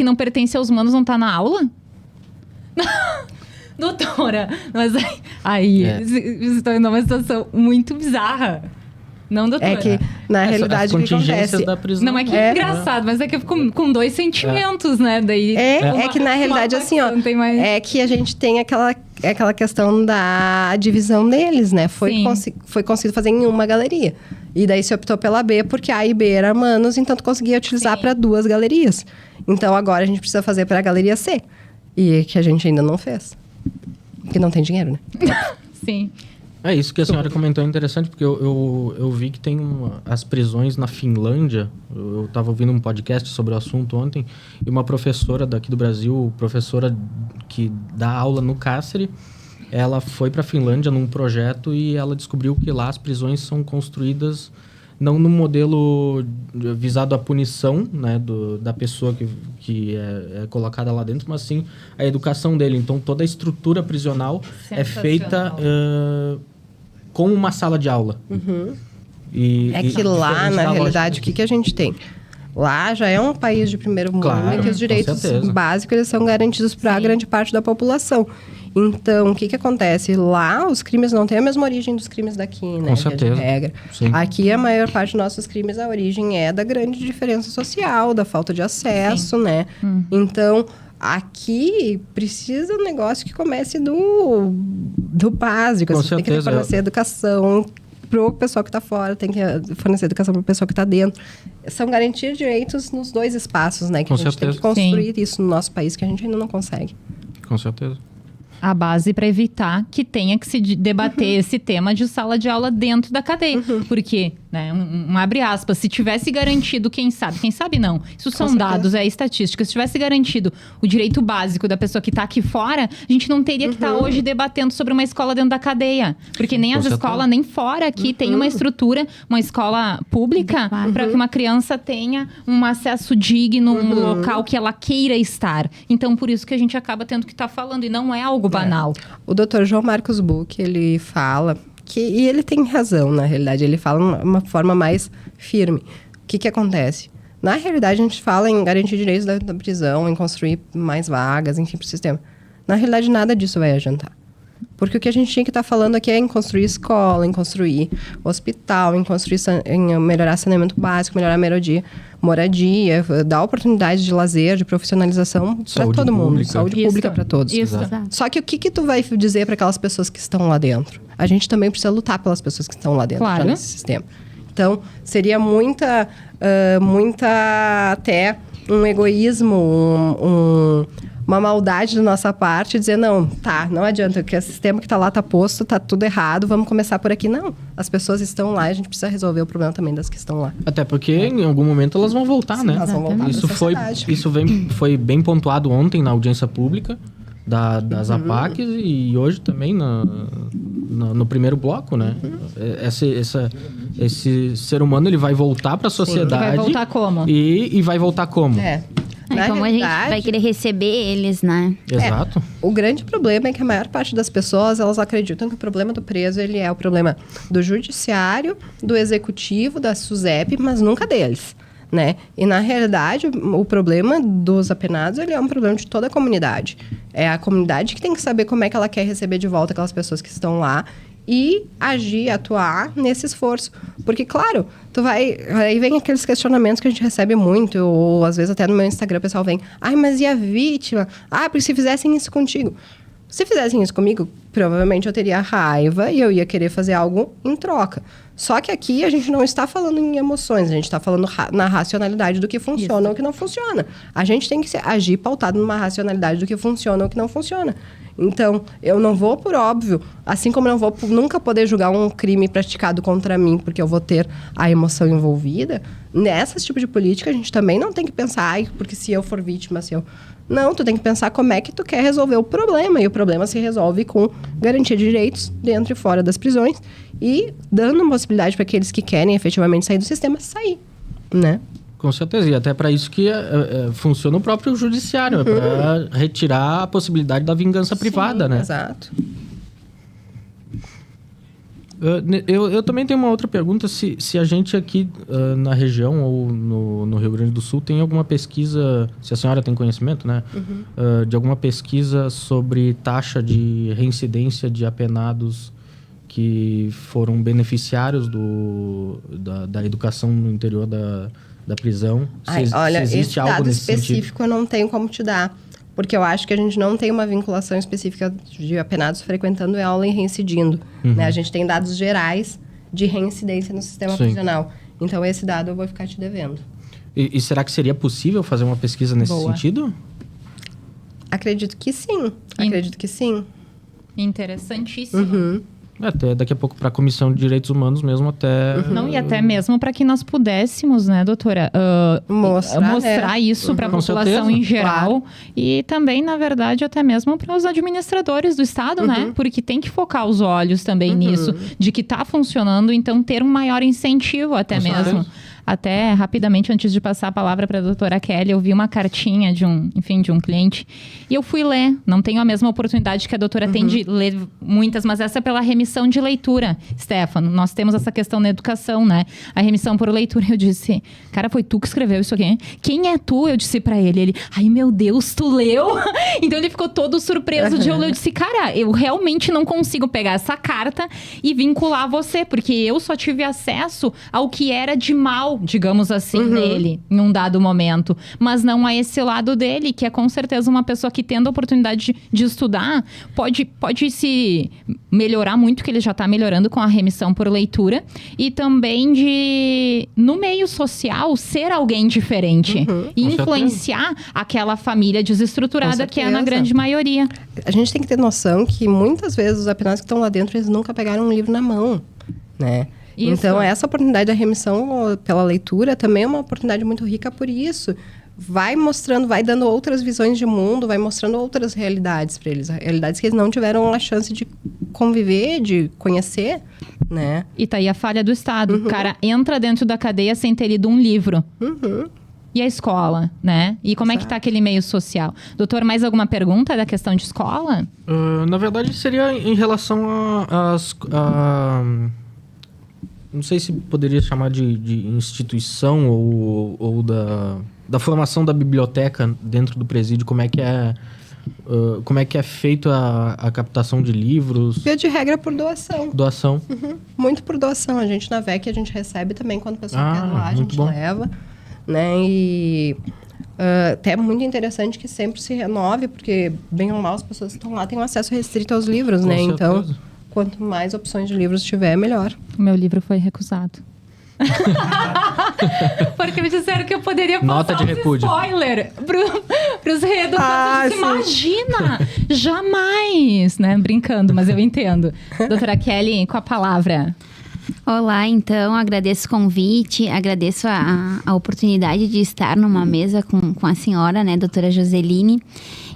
não pertence aos manos não tá na aula? Doutora, mas aí vocês estão em uma situação muito bizarra. Não, doutora. É que, na realidade, o que acontece... Da prisão, Não, é que é engraçado, mas é que eu fico com dois sentimentos, né? Daí, é que, na realidade, assim, ó... É que a gente tem aquela questão da divisão deles, né? Foi conseguido fazer em uma galeria. E daí se optou pela B, porque A e B eram manos, então tu conseguia utilizar para 2 galerias. Então, agora a gente precisa fazer para a Galeria C. E que a gente ainda não fez. Porque não tem dinheiro, né? Sim. É isso que a senhora comentou, é interessante, porque eu vi que tem as prisões na Finlândia. Eu estava ouvindo um podcast sobre o assunto ontem, e uma professora daqui do Brasil, professora que dá aula no cárcere, ela foi para a Finlândia num projeto e ela descobriu que lá as prisões são construídas não no modelo visado à punição, né, da pessoa que é colocada lá dentro, mas sim a educação dele. Então, toda a estrutura prisional é feita com uma sala de aula. Lá, na realidade, o que a gente tem? Lá já é um país de primeiro mundo, em que os direitos básicos eles são garantidos para a grande parte da população. Então, o que acontece? Lá, os crimes não têm a mesma origem dos crimes daqui, né? Com certeza. De regra. Sim. Aqui, a maior parte dos nossos crimes, a origem é da grande diferença social, da falta de acesso, né? Então, aqui precisa um negócio que comece do básico. Com certeza. Tem que fornecer educação pro pessoal que está fora, tem que fornecer educação pro pessoal que está dentro. São garantir direitos nos 2 espaços, né? Que a gente tem que construir isso no nosso país, que a gente ainda não consegue. Com certeza. A base para evitar que tenha que se debater esse tema de sala de aula dentro da cadeia. Porque, né? Um abre aspas, se tivesse garantido, quem sabe não, isso são certeza. dados, é estatística, se tivesse garantido o direito básico da pessoa que está aqui fora, a gente não teria que estar hoje debatendo sobre uma escola dentro da cadeia, porque nem Com as certeza. escolas, nem fora aqui tem uma estrutura, uma escola pública, para que uma criança tenha um acesso digno, um local que ela queira estar. Então, por isso que a gente acaba tendo que estar falando, e não é algo banal. O Dr. João Marcos Buch, ele fala e ele tem razão, na realidade, ele fala uma forma mais firme. O que acontece? Na realidade, a gente fala em garantir direitos da prisão, em construir mais vagas, enfim, para o sistema. Na realidade, nada disso vai adiantar. Porque o que a gente tinha que estar falando aqui é em construir escola, em construir hospital, em melhorar saneamento básico, melhorar moradia, dar oportunidade de lazer, de profissionalização para todo mundo. Pública. Saúde pública para todos. Isso. Exato. Só que o que tu vai dizer para aquelas pessoas que estão lá dentro? A gente também precisa lutar pelas pessoas que estão lá dentro, Claro. já nesse sistema. Então, seria muita até um egoísmo, uma maldade da nossa parte, dizer, não adianta, que o sistema que está lá está posto, está tudo errado, vamos começar por aqui. Não, as pessoas estão lá, a gente precisa resolver o problema também das que estão lá. Até porque em algum momento elas vão voltar, né? Elas vão voltar Isso pra foi, sociedade. isso foi bem pontuado ontem na audiência pública das APACs e hoje também no primeiro bloco, né? Esse ser humano, ele vai voltar para a sociedade. Vai voltar como? E vai voltar como? Na Como a gente realidade, vai querer receber eles, né? Exato. O grande problema é que a maior parte das pessoas, elas acreditam que o problema do preso, ele é o problema do judiciário, do executivo, da SUSEP, mas nunca deles, né? E, na realidade, o problema dos apenados, ele é um problema de toda a comunidade. É a comunidade que tem que saber como é que ela quer receber de volta aquelas pessoas que estão lá e agir, atuar nesse esforço. Porque, claro, aí vem aqueles questionamentos que a gente recebe muito, ou às vezes até no meu Instagram o pessoal vem, mas e a vítima? Porque se fizessem isso contigo. Se fizessem isso comigo, provavelmente eu teria raiva e eu ia querer fazer algo em troca. Só que aqui a gente não está falando em emoções, a gente está falando na racionalidade do que funciona ou o que não funciona. A gente tem que agir pautado numa racionalidade do que funciona ou o que não funciona. Então, eu não vou, por óbvio, assim como eu não vou nunca poder julgar um crime praticado contra mim, porque eu vou ter a emoção envolvida, nesse tipo de política a gente também não tem que pensar, porque se eu for vítima, Não, tu tem que pensar como é que tu quer resolver o problema. E o problema se resolve com garantia de direitos dentro e fora das prisões e dando uma possibilidade para aqueles que querem efetivamente sair do sistema, sair, né? Com certeza. E até para isso que funciona o próprio judiciário. É para retirar a possibilidade da vingança privada, né? Exato. Eu também tenho uma outra pergunta. Se a gente aqui na região ou no Rio Grande do Sul tem alguma pesquisa, se a senhora tem conhecimento, né? De alguma pesquisa sobre taxa de reincidência de apenados que foram beneficiários da educação no interior da prisão. Olha, se existe esse algo dado nesse específico eu não tenho como te dar. Porque eu acho que a gente não tem uma vinculação específica de apenados frequentando a aula e reincidindo. Né? A gente tem dados gerais de reincidência no sistema prisional. Então, esse dado eu vou ficar te devendo. E será que seria possível fazer uma pesquisa nesse Boa. sentido? Acredito que sim. Acredito que sim. Interessantíssimo. Até daqui a pouco para a Comissão de Direitos Humanos mesmo até... Não, e até mesmo para que nós pudéssemos, né, doutora, mostrar isso para a Com população certeza, em geral. claro. E também, na verdade, até mesmo para os administradores do Estado, né? Porque tem que focar os olhos também nisso, de que está funcionando, então ter um maior incentivo até Com mesmo. certeza. Até, rapidamente, antes de passar a palavra para a doutora Kelly, eu vi uma cartinha de um cliente e eu fui ler. Não tenho a mesma oportunidade que a doutora tem de ler muitas, mas essa é pela remissão de leitura, Stefano. Nós temos essa questão na educação, né? A remissão por leitura. Eu disse, cara, foi tu que escreveu isso aqui? Quem é tu? Eu disse para ele. Ele, ai meu Deus, tu leu? Então ele ficou todo surpreso de eu ler. Eu disse, cara, eu realmente não consigo pegar essa carta e vincular você, porque eu só tive acesso ao que era de mal, digamos assim, nele, em um dado momento. Mas não a esse lado dele, que é com certeza uma pessoa que, tendo a oportunidade de estudar, pode se melhorar muito, que ele já está melhorando com a remissão por leitura. E também de, no meio social, ser alguém diferente. E Com influenciar aquela família desestruturada, Com que é na certeza. grande maioria. A gente tem que ter noção que muitas vezes os apenados que estão lá dentro, eles nunca pegaram um livro na mão, né? Isso. Então, essa oportunidade da remissão pela leitura também é uma oportunidade muito rica por isso. Vai mostrando, vai dando outras visões de mundo, vai mostrando outras realidades para eles. Realidades que eles não tiveram a chance de conviver, de conhecer, né? E tá aí a falha do Estado. O cara entra dentro da cadeia sem ter lido um livro. E a escola, né? E como é que tá aquele meio social? Doutor, mais alguma pergunta da questão de escola? Na verdade, seria em relação não sei se poderia chamar de instituição ou da formação da biblioteca dentro do presídio, como é que é feito a captação de livros? Via de regra por doação. Doação. Muito por doação. A gente na VEC, a gente recebe também quando a pessoa quer doar, a gente bom. leva. Né? E até é muito interessante que sempre se renove, porque bem ou mal as pessoas que estão lá têm um acesso restrito aos livros, Com né? certeza. Então, quanto mais opções de livros tiver, melhor. O meu livro foi recusado. Porque me disseram que eu poderia passar Nota de repúdio. spoiler pros reeducandos. sim. Imagina! Jamais! Né? Brincando, mas eu entendo. Doutora Kelly, com a palavra. Olá, então, agradeço o convite, agradeço a oportunidade de estar numa mesa com a senhora, né, doutora Joseline.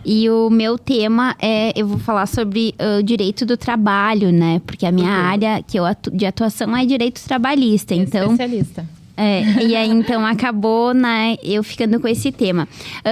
E o meu tema eu vou falar sobre o direito do trabalho, né, porque a minha área de atuação é direito trabalhista, então... Especialista. E aí, então, acabou, né, eu ficando com esse tema.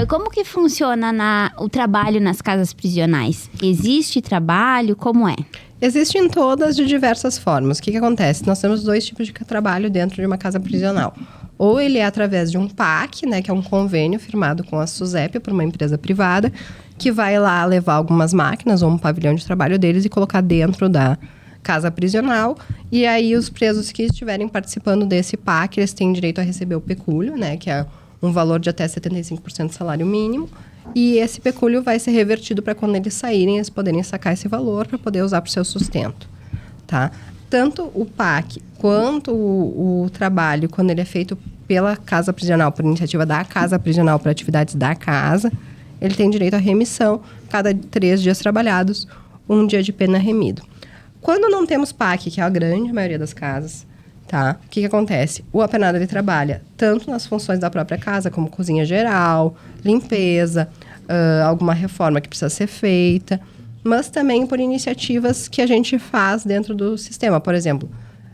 Como que funciona o trabalho nas casas prisionais? Existe trabalho? Como é? Existem todas de diversas formas. O que acontece? Nós temos 2 tipos de trabalho dentro de uma casa prisional. Ou ele é através de um PAC, né, que é um convênio firmado com a SUSEP por uma empresa privada, que vai lá levar algumas máquinas ou um pavilhão de trabalho deles e colocar dentro da casa prisional. E aí os presos que estiverem participando desse PAC, eles têm direito a receber o pecúlio, né, que é um valor de até 75% do salário mínimo. E esse pecúlio vai ser revertido para quando eles saírem, eles poderem sacar esse valor para poder usar para o seu sustento, tá? Tanto o PAC quanto o trabalho, quando ele é feito pela casa prisional, por iniciativa da casa prisional, para atividades da casa, ele tem direito à remissão, cada 3 dias trabalhados, 1 dia de pena remido. Quando não temos PAC, que é a grande maioria das casas, tá? O que acontece? O apenado, ele trabalha tanto nas funções da própria casa, como cozinha geral, limpeza, alguma reforma que precisa ser feita, mas também por iniciativas que a gente faz dentro do sistema. Por exemplo,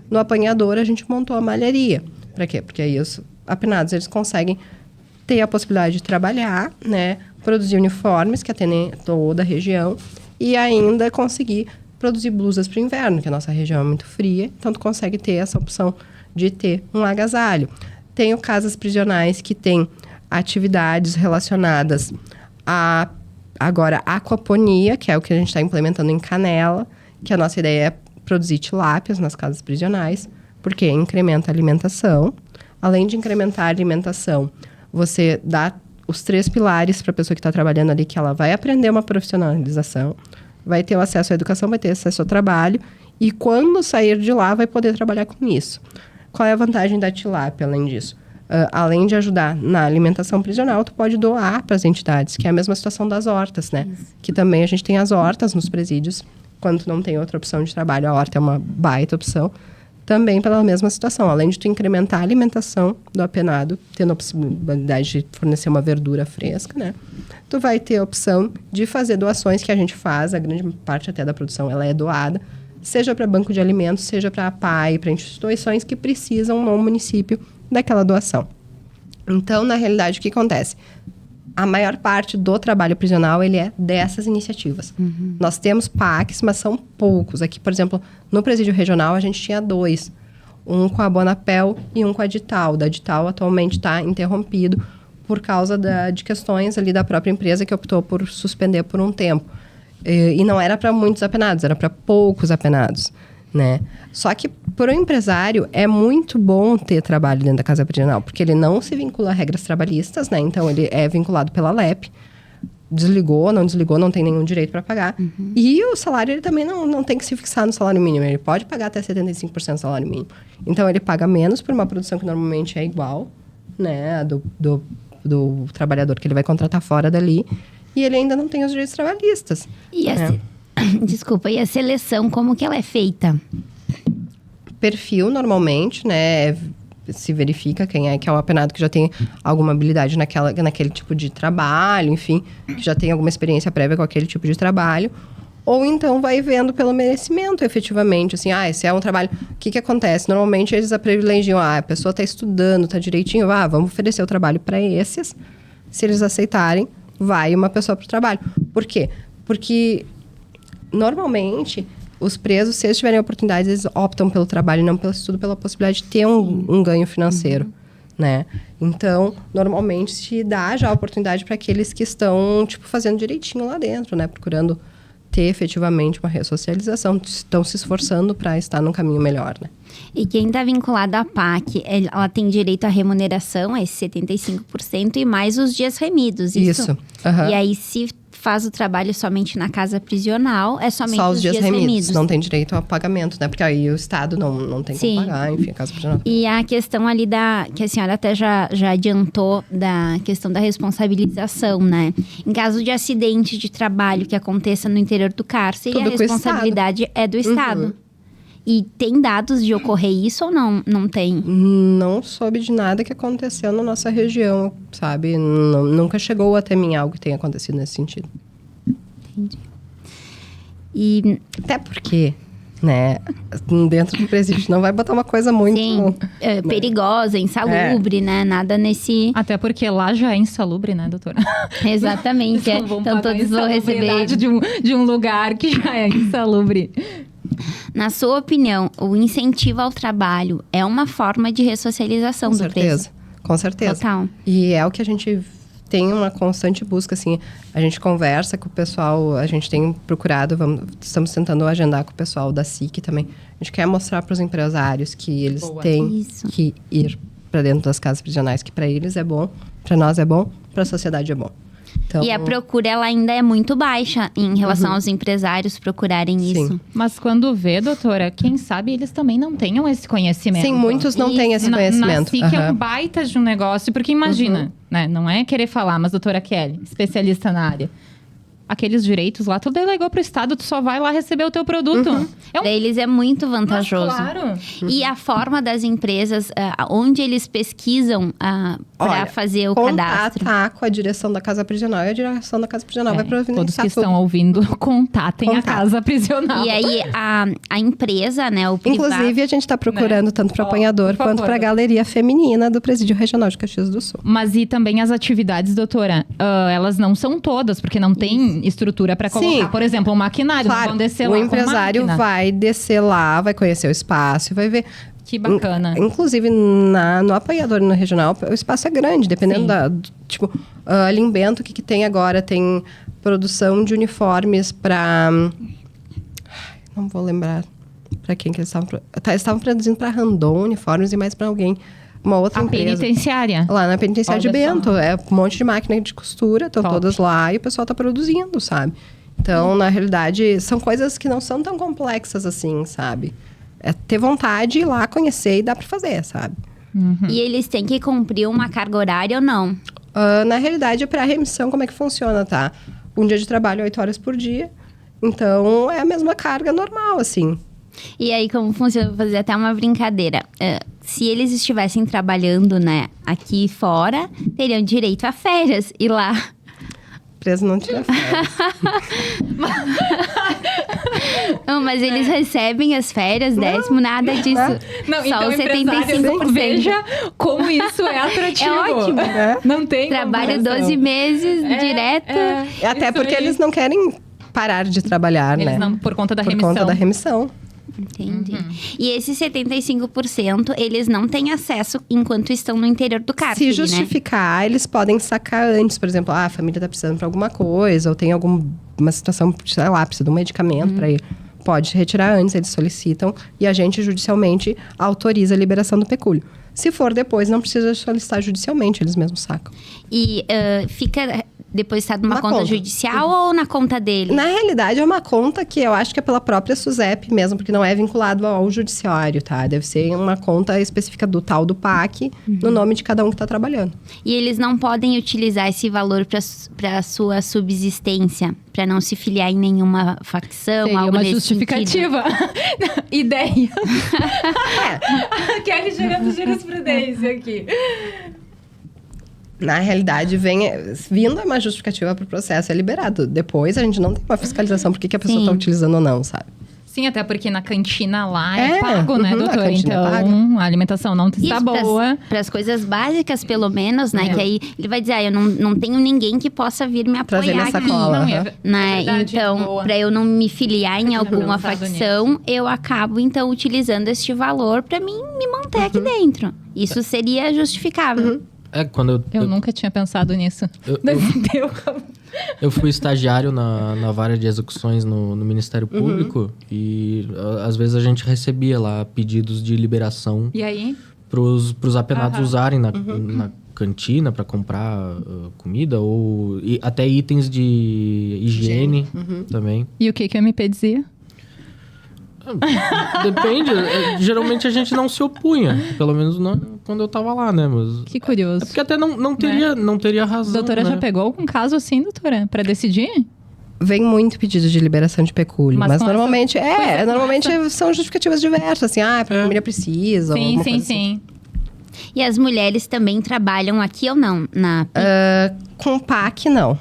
no apanhador, a gente montou a malharia. Para quê? Porque aí os apenados, eles conseguem ter a possibilidade de trabalhar, né? Produzir uniformes que atendem toda a região e ainda conseguir produzir blusas para o inverno, que a nossa região é muito fria, então tu consegue ter essa opção de ter um agasalho. Tenho casas prisionais que têm atividades relacionadas a, agora, aquaponia, que é o que a gente está implementando em Canela, que a nossa ideia é produzir tilápias nas casas prisionais, porque incrementa a alimentação. Além de incrementar a alimentação, você dá os 3 pilares para a pessoa que está trabalhando ali, que ela vai aprender uma profissionalização, vai ter o acesso à educação, vai ter acesso ao trabalho, e quando sair de lá, vai poder trabalhar com isso. Qual é a vantagem da tilápia, além disso? Além de ajudar na alimentação prisional, tu pode doar para as entidades, que é a mesma situação das hortas, né? Isso. Que também a gente tem as hortas nos presídios, quando tu não tem outra opção de trabalho, a horta é uma baita opção, também pela mesma situação. Além de tu incrementar a alimentação do apenado, tendo a possibilidade de fornecer uma verdura fresca, né? Tu vai ter a opção de fazer doações que a gente faz, a grande parte até da produção ela é doada, seja para banco de alimentos, seja para a PAI, para instituições que precisam no município daquela doação. Então, na realidade, o que acontece? A maior parte do trabalho prisional, ele é dessas iniciativas. Uhum. Nós temos PACs, mas são poucos. Aqui, por exemplo, no presídio regional, a gente tinha 2. Um com a Bonapel e um com a Dital. Da Dital, atualmente, está interrompido por causa de questões ali da própria empresa que optou por suspender por um tempo. E não era para muitos apenados, era para poucos apenados, né? Só que, para o empresário, é muito bom ter trabalho dentro da casa prisional, porque ele não se vincula a regras trabalhistas, né? Então, ele é vinculado pela LEP, desligou, não tem nenhum direito para pagar. Uhum. E o salário, ele também não tem que se fixar no salário mínimo, ele pode pagar até 75% do salário mínimo. Então, ele paga menos por uma produção que normalmente é igual, né? Do trabalhador que ele vai contratar fora dali, e ele ainda não tem os direitos trabalhistas. E Desculpa, e a seleção, como que ela é feita? perfil, normalmente, né? Se verifica quem é que é um apenado que já tem alguma habilidade naquele tipo de trabalho, enfim, que já tem alguma experiência prévia com aquele tipo de trabalho. Ou então vai vendo pelo merecimento, efetivamente. Assim, esse é um trabalho... O que acontece? Normalmente eles privilegiam, a pessoa está estudando, está direitinho, vamos oferecer o trabalho para esses. Se eles aceitarem, vai uma pessoa para o trabalho. Por quê? Porque, normalmente, os presos, se eles tiverem oportunidades, eles optam pelo trabalho e não pelo estudo, pela possibilidade de ter um ganho financeiro, né? Então, normalmente, se dá já a oportunidade para aqueles que estão, fazendo direitinho lá dentro, né? Procurando ter efetivamente uma ressocialização, estão se esforçando para estar num caminho melhor, né? E quem está vinculado à PAC, ela tem direito à remuneração, a esse 75%, e mais os dias remidos. Isso. Uhum. E aí, se faz o trabalho somente na casa prisional, é somente só os dias remidos. Não né? tem direito a pagamento, né? Porque aí o Estado não tem como pagar, enfim, a casa prisional. E a questão ali que a senhora até já adiantou, da questão da responsabilização, né? Em caso de acidente de trabalho que aconteça no interior do cárcere, a responsabilidade é do Estado. E tem dados de ocorrer isso ou não? Não tem? Não soube de nada que aconteceu na nossa região, sabe? Nunca chegou até mim algo que tenha acontecido nesse sentido. Entendi. E... Até porque, né? Dentro do presídio não vai botar uma coisa muito... Sim, perigosa, insalubre, né? Nada nesse... Até porque lá já é insalubre, né, doutora? Exatamente. Então todos vão receber... de um lugar que já é insalubre. Na sua opinião, o incentivo ao trabalho é uma forma de ressocialização do preso? Com certeza. Total. E é o que a gente tem uma constante busca, assim. A gente conversa com o pessoal, a gente tem procurado, estamos tentando agendar com o pessoal da SIC também. A gente quer mostrar para os empresários que eles têm que ir para dentro das casas prisionais, que para eles é bom, para nós é bom, para a sociedade é bom. Então, e a procura, ela ainda é muito baixa em relação aos empresários procurarem isso. Mas quando vê, doutora, quem sabe eles também não tenham esse conhecimento. Sim, muitos não têm esse conhecimento. Na SIC é um baita de um negócio, porque imagina, né? Não é querer falar, mas doutora Kelly, especialista na área. Aqueles direitos lá, tu delegou pro Estado, tu só vai lá receber o teu produto. Para eles é muito vantajoso. Mas, claro. E a forma das empresas, onde eles pesquisam para fazer o cadastro? Contatar com a direção da casa prisional e a direção da casa prisional vai providenciar todos que estão ouvindo, contatem a casa prisional. E aí, a empresa, né, o privado... Inclusive, a gente está procurando tanto para apanhador quanto para a galeria feminina do Presídio Regional de Caxias do Sul. Mas e também as atividades, doutora? Elas não são todas, porque não tem estrutura para colocar, por exemplo, um maquinário. Claro, não vão descer lá o empresário vai descer lá, vai conhecer o espaço, vai ver. Que bacana. Inclusive, no apanhador e no regional, o espaço é grande, dependendo Limbento, o que tem agora? Tem produção de uniformes para... Não vou lembrar para quem que eles estavam... Eles estavam produzindo para Randon uniformes e mais para alguém. Uma outra empresa. Penitenciária. Lá na penitenciária de Bento. É um monte de máquina de costura, estão todas lá e o pessoal está produzindo, sabe? Então, na realidade, são coisas que não são tão complexas assim, sabe? É ter vontade, ir lá conhecer e dá para fazer, sabe? E eles têm que cumprir uma carga horária ou não? Na realidade, para a remissão, como é que funciona, tá? Um dia de trabalho, 8 horas por dia. Então, é a mesma carga normal, assim. E aí, como funciona? Vou fazer até uma brincadeira. Se eles estivessem trabalhando, né, aqui fora, teriam direito a férias. E lá... Preso não tira férias. Não, mas eles recebem as férias, décimo, nada disso. Não, só então, os 75%. Veja como isso é atrativo. É ótimo. Não tem Trabalho comparação. 12 meses direto. Até porque eles não querem parar de trabalhar, Eles né? não, por conta da Por remissão. conta da remissão. Entendi. E esses 75%, eles não têm acesso enquanto estão no interior do cárcere, Se justificar, eles podem sacar antes. Por exemplo, a família tá precisando pra alguma coisa, ou tem alguma situação, sei lá, precisa de um medicamento pra ir. Pode retirar antes, eles solicitam. E a gente, judicialmente, autoriza a liberação do pecúlio. Se for depois, não precisa solicitar judicialmente, eles mesmos sacam. E fica depositado numa Uma conta conta. judicial ou na conta dele? Na realidade, é uma conta que eu acho que é pela própria SUSEP mesmo, porque não é vinculado ao judiciário, tá? Deve ser uma conta específica do tal do PAC, no nome de cada um que está trabalhando. E eles não podem utilizar esse valor para sua subsistência, para não se filiar em nenhuma facção, Seria algo uma nesse justificativa. Ideia. Kelly jogando jurisprudência aqui. Na realidade, vindo uma justificativa para o processo, é liberado. Depois, a gente não tem uma fiscalização por que a pessoa Sim. está utilizando ou não, sabe? Sim, até porque na cantina lá é É, pago, né, uhum, a doutora? cantina é Então, paga. a alimentação não está boa. Para as coisas básicas, pelo menos, né? É. Que aí ele vai dizer, eu não tenho ninguém que possa vir me Trazer apoiar minha aqui. sacola. Não, Aham. Né? verdade, Então, boa. para eu não me filiar em alguma pensado facção, eu acabo, então, utilizando este valor para mim me manter aqui dentro. Isso seria justificável. Quando Eu nunca tinha pensado nisso. eu- Deu como- eu fui estagiário na vara de execuções no Ministério Público e às vezes a gente recebia lá pedidos de liberação E aí? pros apenados Aham. usarem na cantina para comprar comida ou até itens de higiene também. E o que o MP dizia? Depende. Geralmente a gente não se opunha. Pelo menos quando eu tava lá, né? Mas Que curioso. é porque até não teria razão. Doutora né? já pegou algum caso assim, doutora? Pra decidir? Vem muito pedido de liberação de pecúlio, Mas mas com normalmente essa- pois é, com normalmente são justificativas diversas, assim, porque a família precisa. ou Sim, alguma sim, coisa assim. sim. E as mulheres também trabalham aqui ou não? Com PAC, não.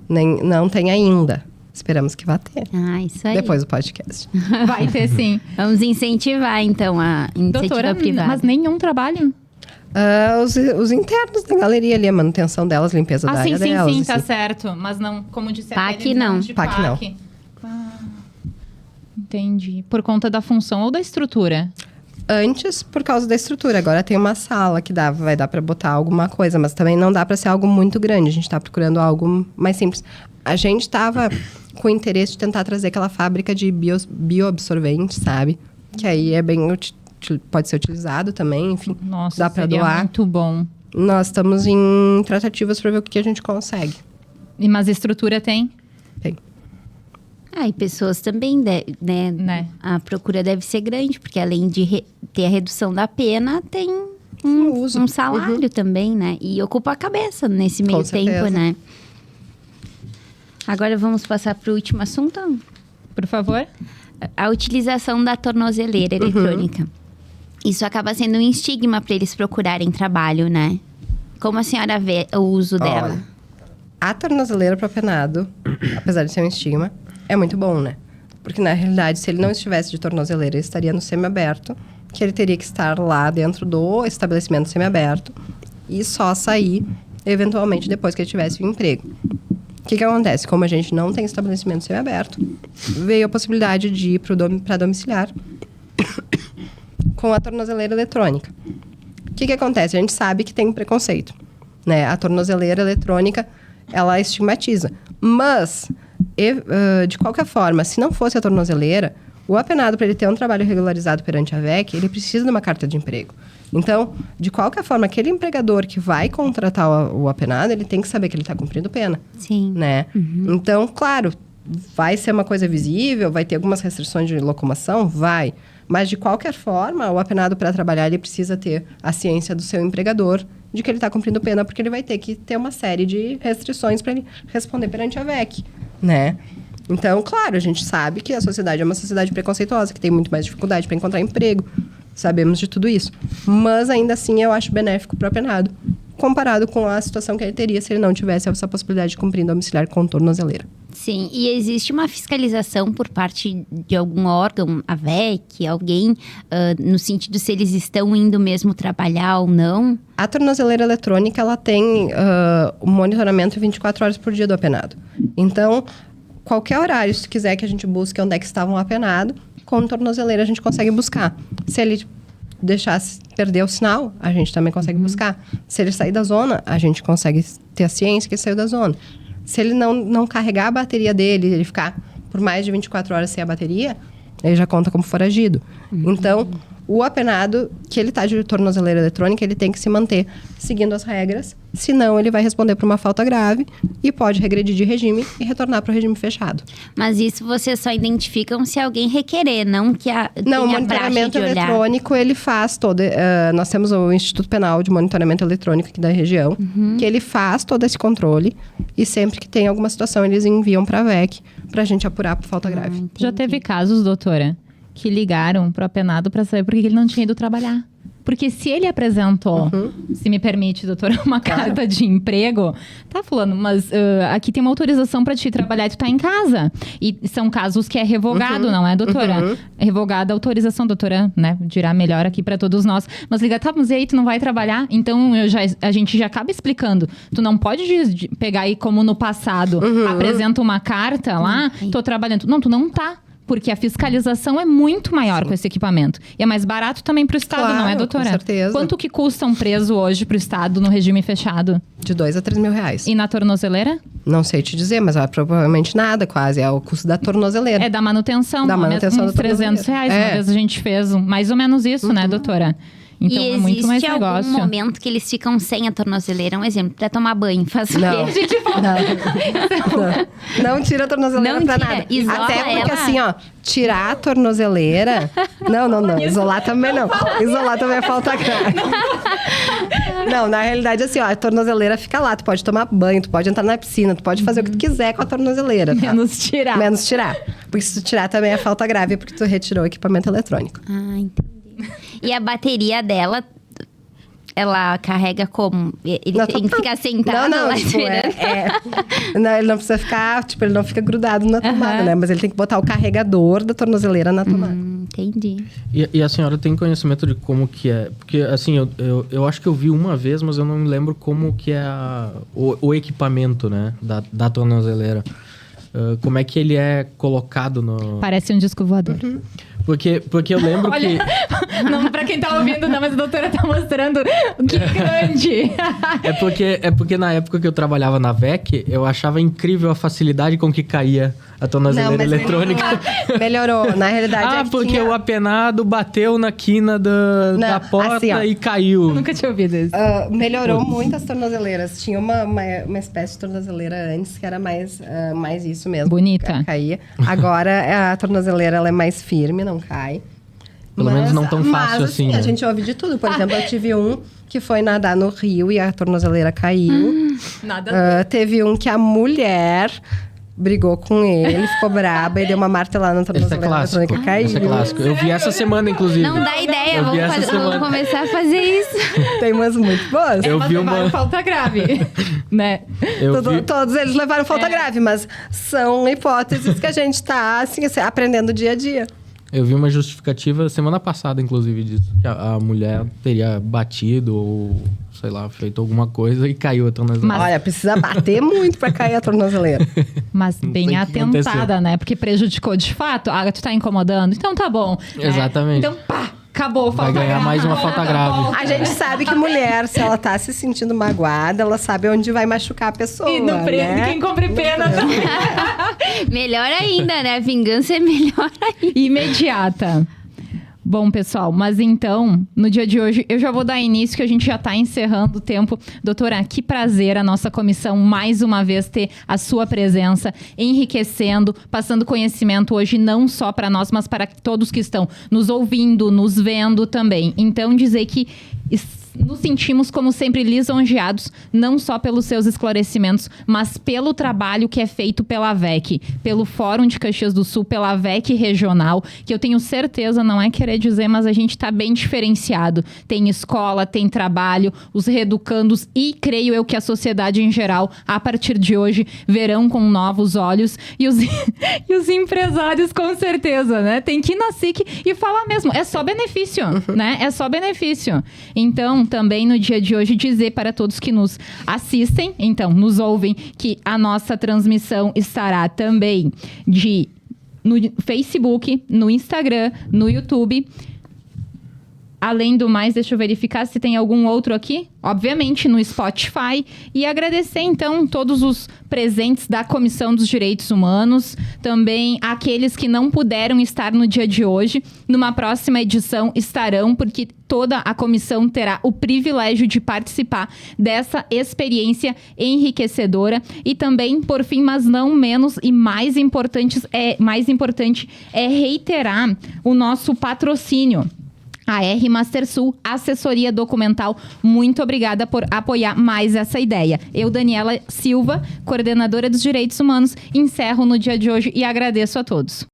Não tem ainda. Esperamos que vá ter. Isso aí. Depois do podcast. Vai ter sim. Vamos incentivar, então, a iniciativa Doutora, privada. mas nenhum trabalho? Os internos da galeria ali, a manutenção delas, limpeza da sim, área sim, delas. sim, tá assim. certo. Mas não, como disse a PAC Kelly, não. de PAC não. Entendi. Por conta da função ou da estrutura? Antes, por causa da estrutura. Agora tem uma sala que vai dar para botar alguma coisa, mas também não dá para ser algo muito grande. A gente tá procurando algo mais simples. A gente tava com interesse de tentar trazer aquela fábrica de bioabsorvente, sabe? Que aí é bem pode ser utilizado também, enfim. Nossa, dá para seria doar. muito bom. Nós estamos em tratativas para ver o que a gente consegue. Mas estrutura tem? Tem. E pessoas também, Né? A procura deve ser grande, porque além de ter a redução da pena, tem uso. um salário também, né? E ocupa a cabeça nesse meio tempo, certeza. né? Agora vamos passar para o último assunto. Por favor? A utilização da tornozeleira eletrônica. Isso acaba sendo um estigma para eles procurarem trabalho, né? Como a senhora vê o uso dela? Olha, a tornozeleira para penado, apesar de ser um estigma, é muito bom, né? Porque, na realidade, se ele não estivesse de tornozeleira, ele estaria no semiaberto, que ele teria que estar lá dentro do estabelecimento semiaberto e só sair, eventualmente, depois que ele tivesse um emprego. O que acontece? Como a gente não tem estabelecimento semiaberto, veio a possibilidade de ir para domiciliar com a tornozeleira eletrônica. O que acontece? A gente sabe que tem um preconceito, né? A tornozeleira eletrônica, ela estigmatiza. Mas, de qualquer forma, se não fosse a tornozeleira, o apenado, para ele ter um trabalho regularizado perante a VEC, ele precisa de uma carta de emprego. Então, de qualquer forma, aquele empregador que vai contratar o apenado, ele tem que saber que ele está cumprindo pena, Sim. né? Então, claro, vai ser uma coisa visível, vai ter algumas restrições de locomoção? Vai. Mas, de qualquer forma, o apenado, para trabalhar, ele precisa ter a ciência do seu empregador de que ele está cumprindo pena, porque ele vai ter que ter uma série de restrições para ele responder perante a VEC, né? Então, claro, a gente sabe que a sociedade é uma sociedade preconceituosa, que tem muito mais dificuldade para encontrar emprego. Sabemos de tudo isso. Mas, ainda assim, eu acho benéfico para o apenado, comparado com a situação que ele teria se ele não tivesse essa possibilidade de cumprir domiciliar com tornozeleira. Sim, e existe uma fiscalização por parte de algum órgão, a VEC, alguém, no sentido se eles estão indo mesmo trabalhar ou não? A tornozeleira eletrônica, ela tem o monitoramento 24 horas por dia do apenado. Então, qualquer horário, se quiser que a gente busque onde é que estava um apenado, com tornozeleira a gente consegue buscar. Se ele deixasse perder o sinal, a gente também consegue buscar. Se ele sair da zona, a gente consegue ter a ciência que ele saiu da zona. Se ele não carregar a bateria dele, ele ficar por mais de 24 horas sem a bateria, ele já conta como foragido. Então, o apenado, que ele tá de tornozeleira eletrônica, ele tem que se manter seguindo as regras, senão ele vai responder por uma falta grave e pode regredir de regime e retornar para o regime fechado. Mas isso vocês só identificam se alguém requerer, não que Não, o tenha praxe monitoramento de olhar. eletrônico, ele faz todo... nós temos o Instituto Penal de Monitoramento Eletrônico aqui da região, que ele faz todo esse controle e sempre que tem alguma situação, eles enviam para a VEC para a gente apurar por falta grave. Já teve casos, doutora, que ligaram pro apenado para saber por que ele não tinha ido trabalhar. Porque se ele apresentou, se me permite, doutora, uma carta de emprego, tá falando, mas aqui tem uma autorização para te trabalhar e tu tá em casa. E são casos que é revogado, não é, doutora? É revogada a autorização, doutora, né? Dirá melhor aqui para todos nós. Mas liga, tá, mas e aí tu não vai trabalhar? Então a gente já acaba explicando. Tu não pode pegar aí como no passado, apresenta uma carta lá, tô trabalhando. Não, tu não tá. Porque a fiscalização é muito maior com esse equipamento. E é mais barato também para o Estado, Claro, não é, doutora? com certeza. Quanto que custa um preso hoje para o Estado no regime fechado? De 2 a 3 mil reais. E na tornozeleira? Não sei te dizer, mas provavelmente nada, quase. É o custo da tornozeleira. É da manutenção. Da manutenção uns da R$300. tornozeleira. Uma vez a gente fez mais ou menos isso, né, doutora? Então e é muito mais existe algum negócio. momento que eles ficam sem a tornozeleira? Um exemplo, pra tomar banho, fazer. Não. Não tira a tornozeleira Não pra tira, nada. isola Até porque ela. assim, ó, tirar a tornozeleira... Não. Isolar também não. Isolar também é falta grave. Não, na realidade, assim, ó, a tornozeleira fica lá. Tu pode tomar banho, tu pode entrar na piscina, tu pode fazer o que tu quiser com a tornozeleira. Tá? Menos tirar. Menos tirar. Porque se tu tirar também é falta grave, porque tu retirou o equipamento eletrônico. Ah, entendi. E a bateria dela, ela carrega como? Ele Não, tem que ficar sentado Não, lá tipo, esperando? Não, ele não precisa ficar, tipo, ele não fica grudado na tomada, né? Mas ele tem que botar o carregador da tornozeleira na tomada. Entendi. E a senhora tem conhecimento de como que é? Porque, assim, eu acho que eu vi uma vez, mas eu não me lembro como que é o equipamento, né? Da tornozeleira. Como é que ele é colocado no... Parece um disco voador. Porque eu lembro que... Não, pra quem tá ouvindo, não, mas a doutora tá mostrando que grande. É porque na época que eu trabalhava na VEC, eu achava incrível a facilidade com que caía a tornozeleira eletrônica. Melhorou. Na realidade, é que porque tinha... o apenado bateu na quina da porta assim, ó. e caiu. Nunca tinha ouvido isso. Melhorou muito as tornozeleiras. Tinha uma espécie de tornozeleira antes que era mais isso mesmo. Bonita. Caía. Agora a tornozeleira ela é mais firme, não cai. Pelo menos não tão fácil mas, assim, A né? gente ouve de tudo. Por exemplo, eu tive um que foi nadar no rio e a tornozeleira caiu. Nada. Teve um que a mulher brigou com ele, ficou braba e deu uma martelada na Esse é tornozeleira clássico. eletrônica, caiu. Esse é clássico. Eu vi essa semana, inclusive. Não dá ideia, Eu vi essa vamos semana. começar a fazer isso. Tem umas muito boas. Eu Mas vi levaram uma... falta grave, né? Eu vi... Todos eles levaram falta grave, mas são hipóteses que a gente está assim, aprendendo dia a dia. Eu vi uma justificativa semana passada, inclusive, disso. Que a mulher teria batido ou, sei lá, feito alguma coisa e caiu a tornozeleira. Mas- Olha, precisa bater muito para cair a tornozeleira. Mas Não bem sei o que atentada, aconteceu. né? Porque prejudicou de fato. Ah, tu tá incomodando? Então tá bom. né? Exatamente. Então, pá, acabou. Vai Falta ganhar grave. mais uma falta grave. A gente sabe que mulher, se ela tá se sentindo magoada, ela sabe onde vai machucar a pessoa, E no preso, né? quem cumpre pena também. Melhor ainda, né? A vingança é melhor ainda. Imediata. Bom, pessoal, mas então, no dia de hoje, eu já vou dar início, que a gente já está encerrando o tempo. Doutora, que prazer a nossa comissão, mais uma vez, ter a sua presença, enriquecendo, passando conhecimento hoje, não só para nós, mas para todos que estão nos ouvindo, nos vendo também. Então, dizer que nos sentimos, como sempre, lisonjeados, não só pelos seus esclarecimentos, mas pelo trabalho que é feito pela VEC, pelo Fórum de Caxias do Sul, pela VEC regional, que eu tenho certeza, não é querer dizer, mas a gente está bem diferenciado. Tem escola, tem trabalho, os reeducandos e, creio eu, que a sociedade em geral, a partir de hoje, verão com novos olhos e os empresários, com certeza, né? Tem que ir na SIC e falar mesmo. É só benefício, né? É só benefício. Então, também no dia de hoje, dizer para todos que nos assistem, então, nos ouvem, que a nossa transmissão estará também no Facebook, no Instagram, no YouTube. Além do mais, deixa eu verificar se tem algum outro aqui. Obviamente, no Spotify. E agradecer, então, todos os presentes da Comissão dos Direitos Humanos. Também aqueles que não puderam estar no dia de hoje. Numa próxima edição estarão, porque toda a comissão terá o privilégio de participar dessa experiência enriquecedora. E também, por fim, mas não menos e mais importante é reiterar o nosso patrocínio. A R Mastersul, assessoria documental, muito obrigada por apoiar mais essa ideia. Eu, Daniela Silva, coordenadora dos Direitos Humanos, encerro no dia de hoje e agradeço a todos.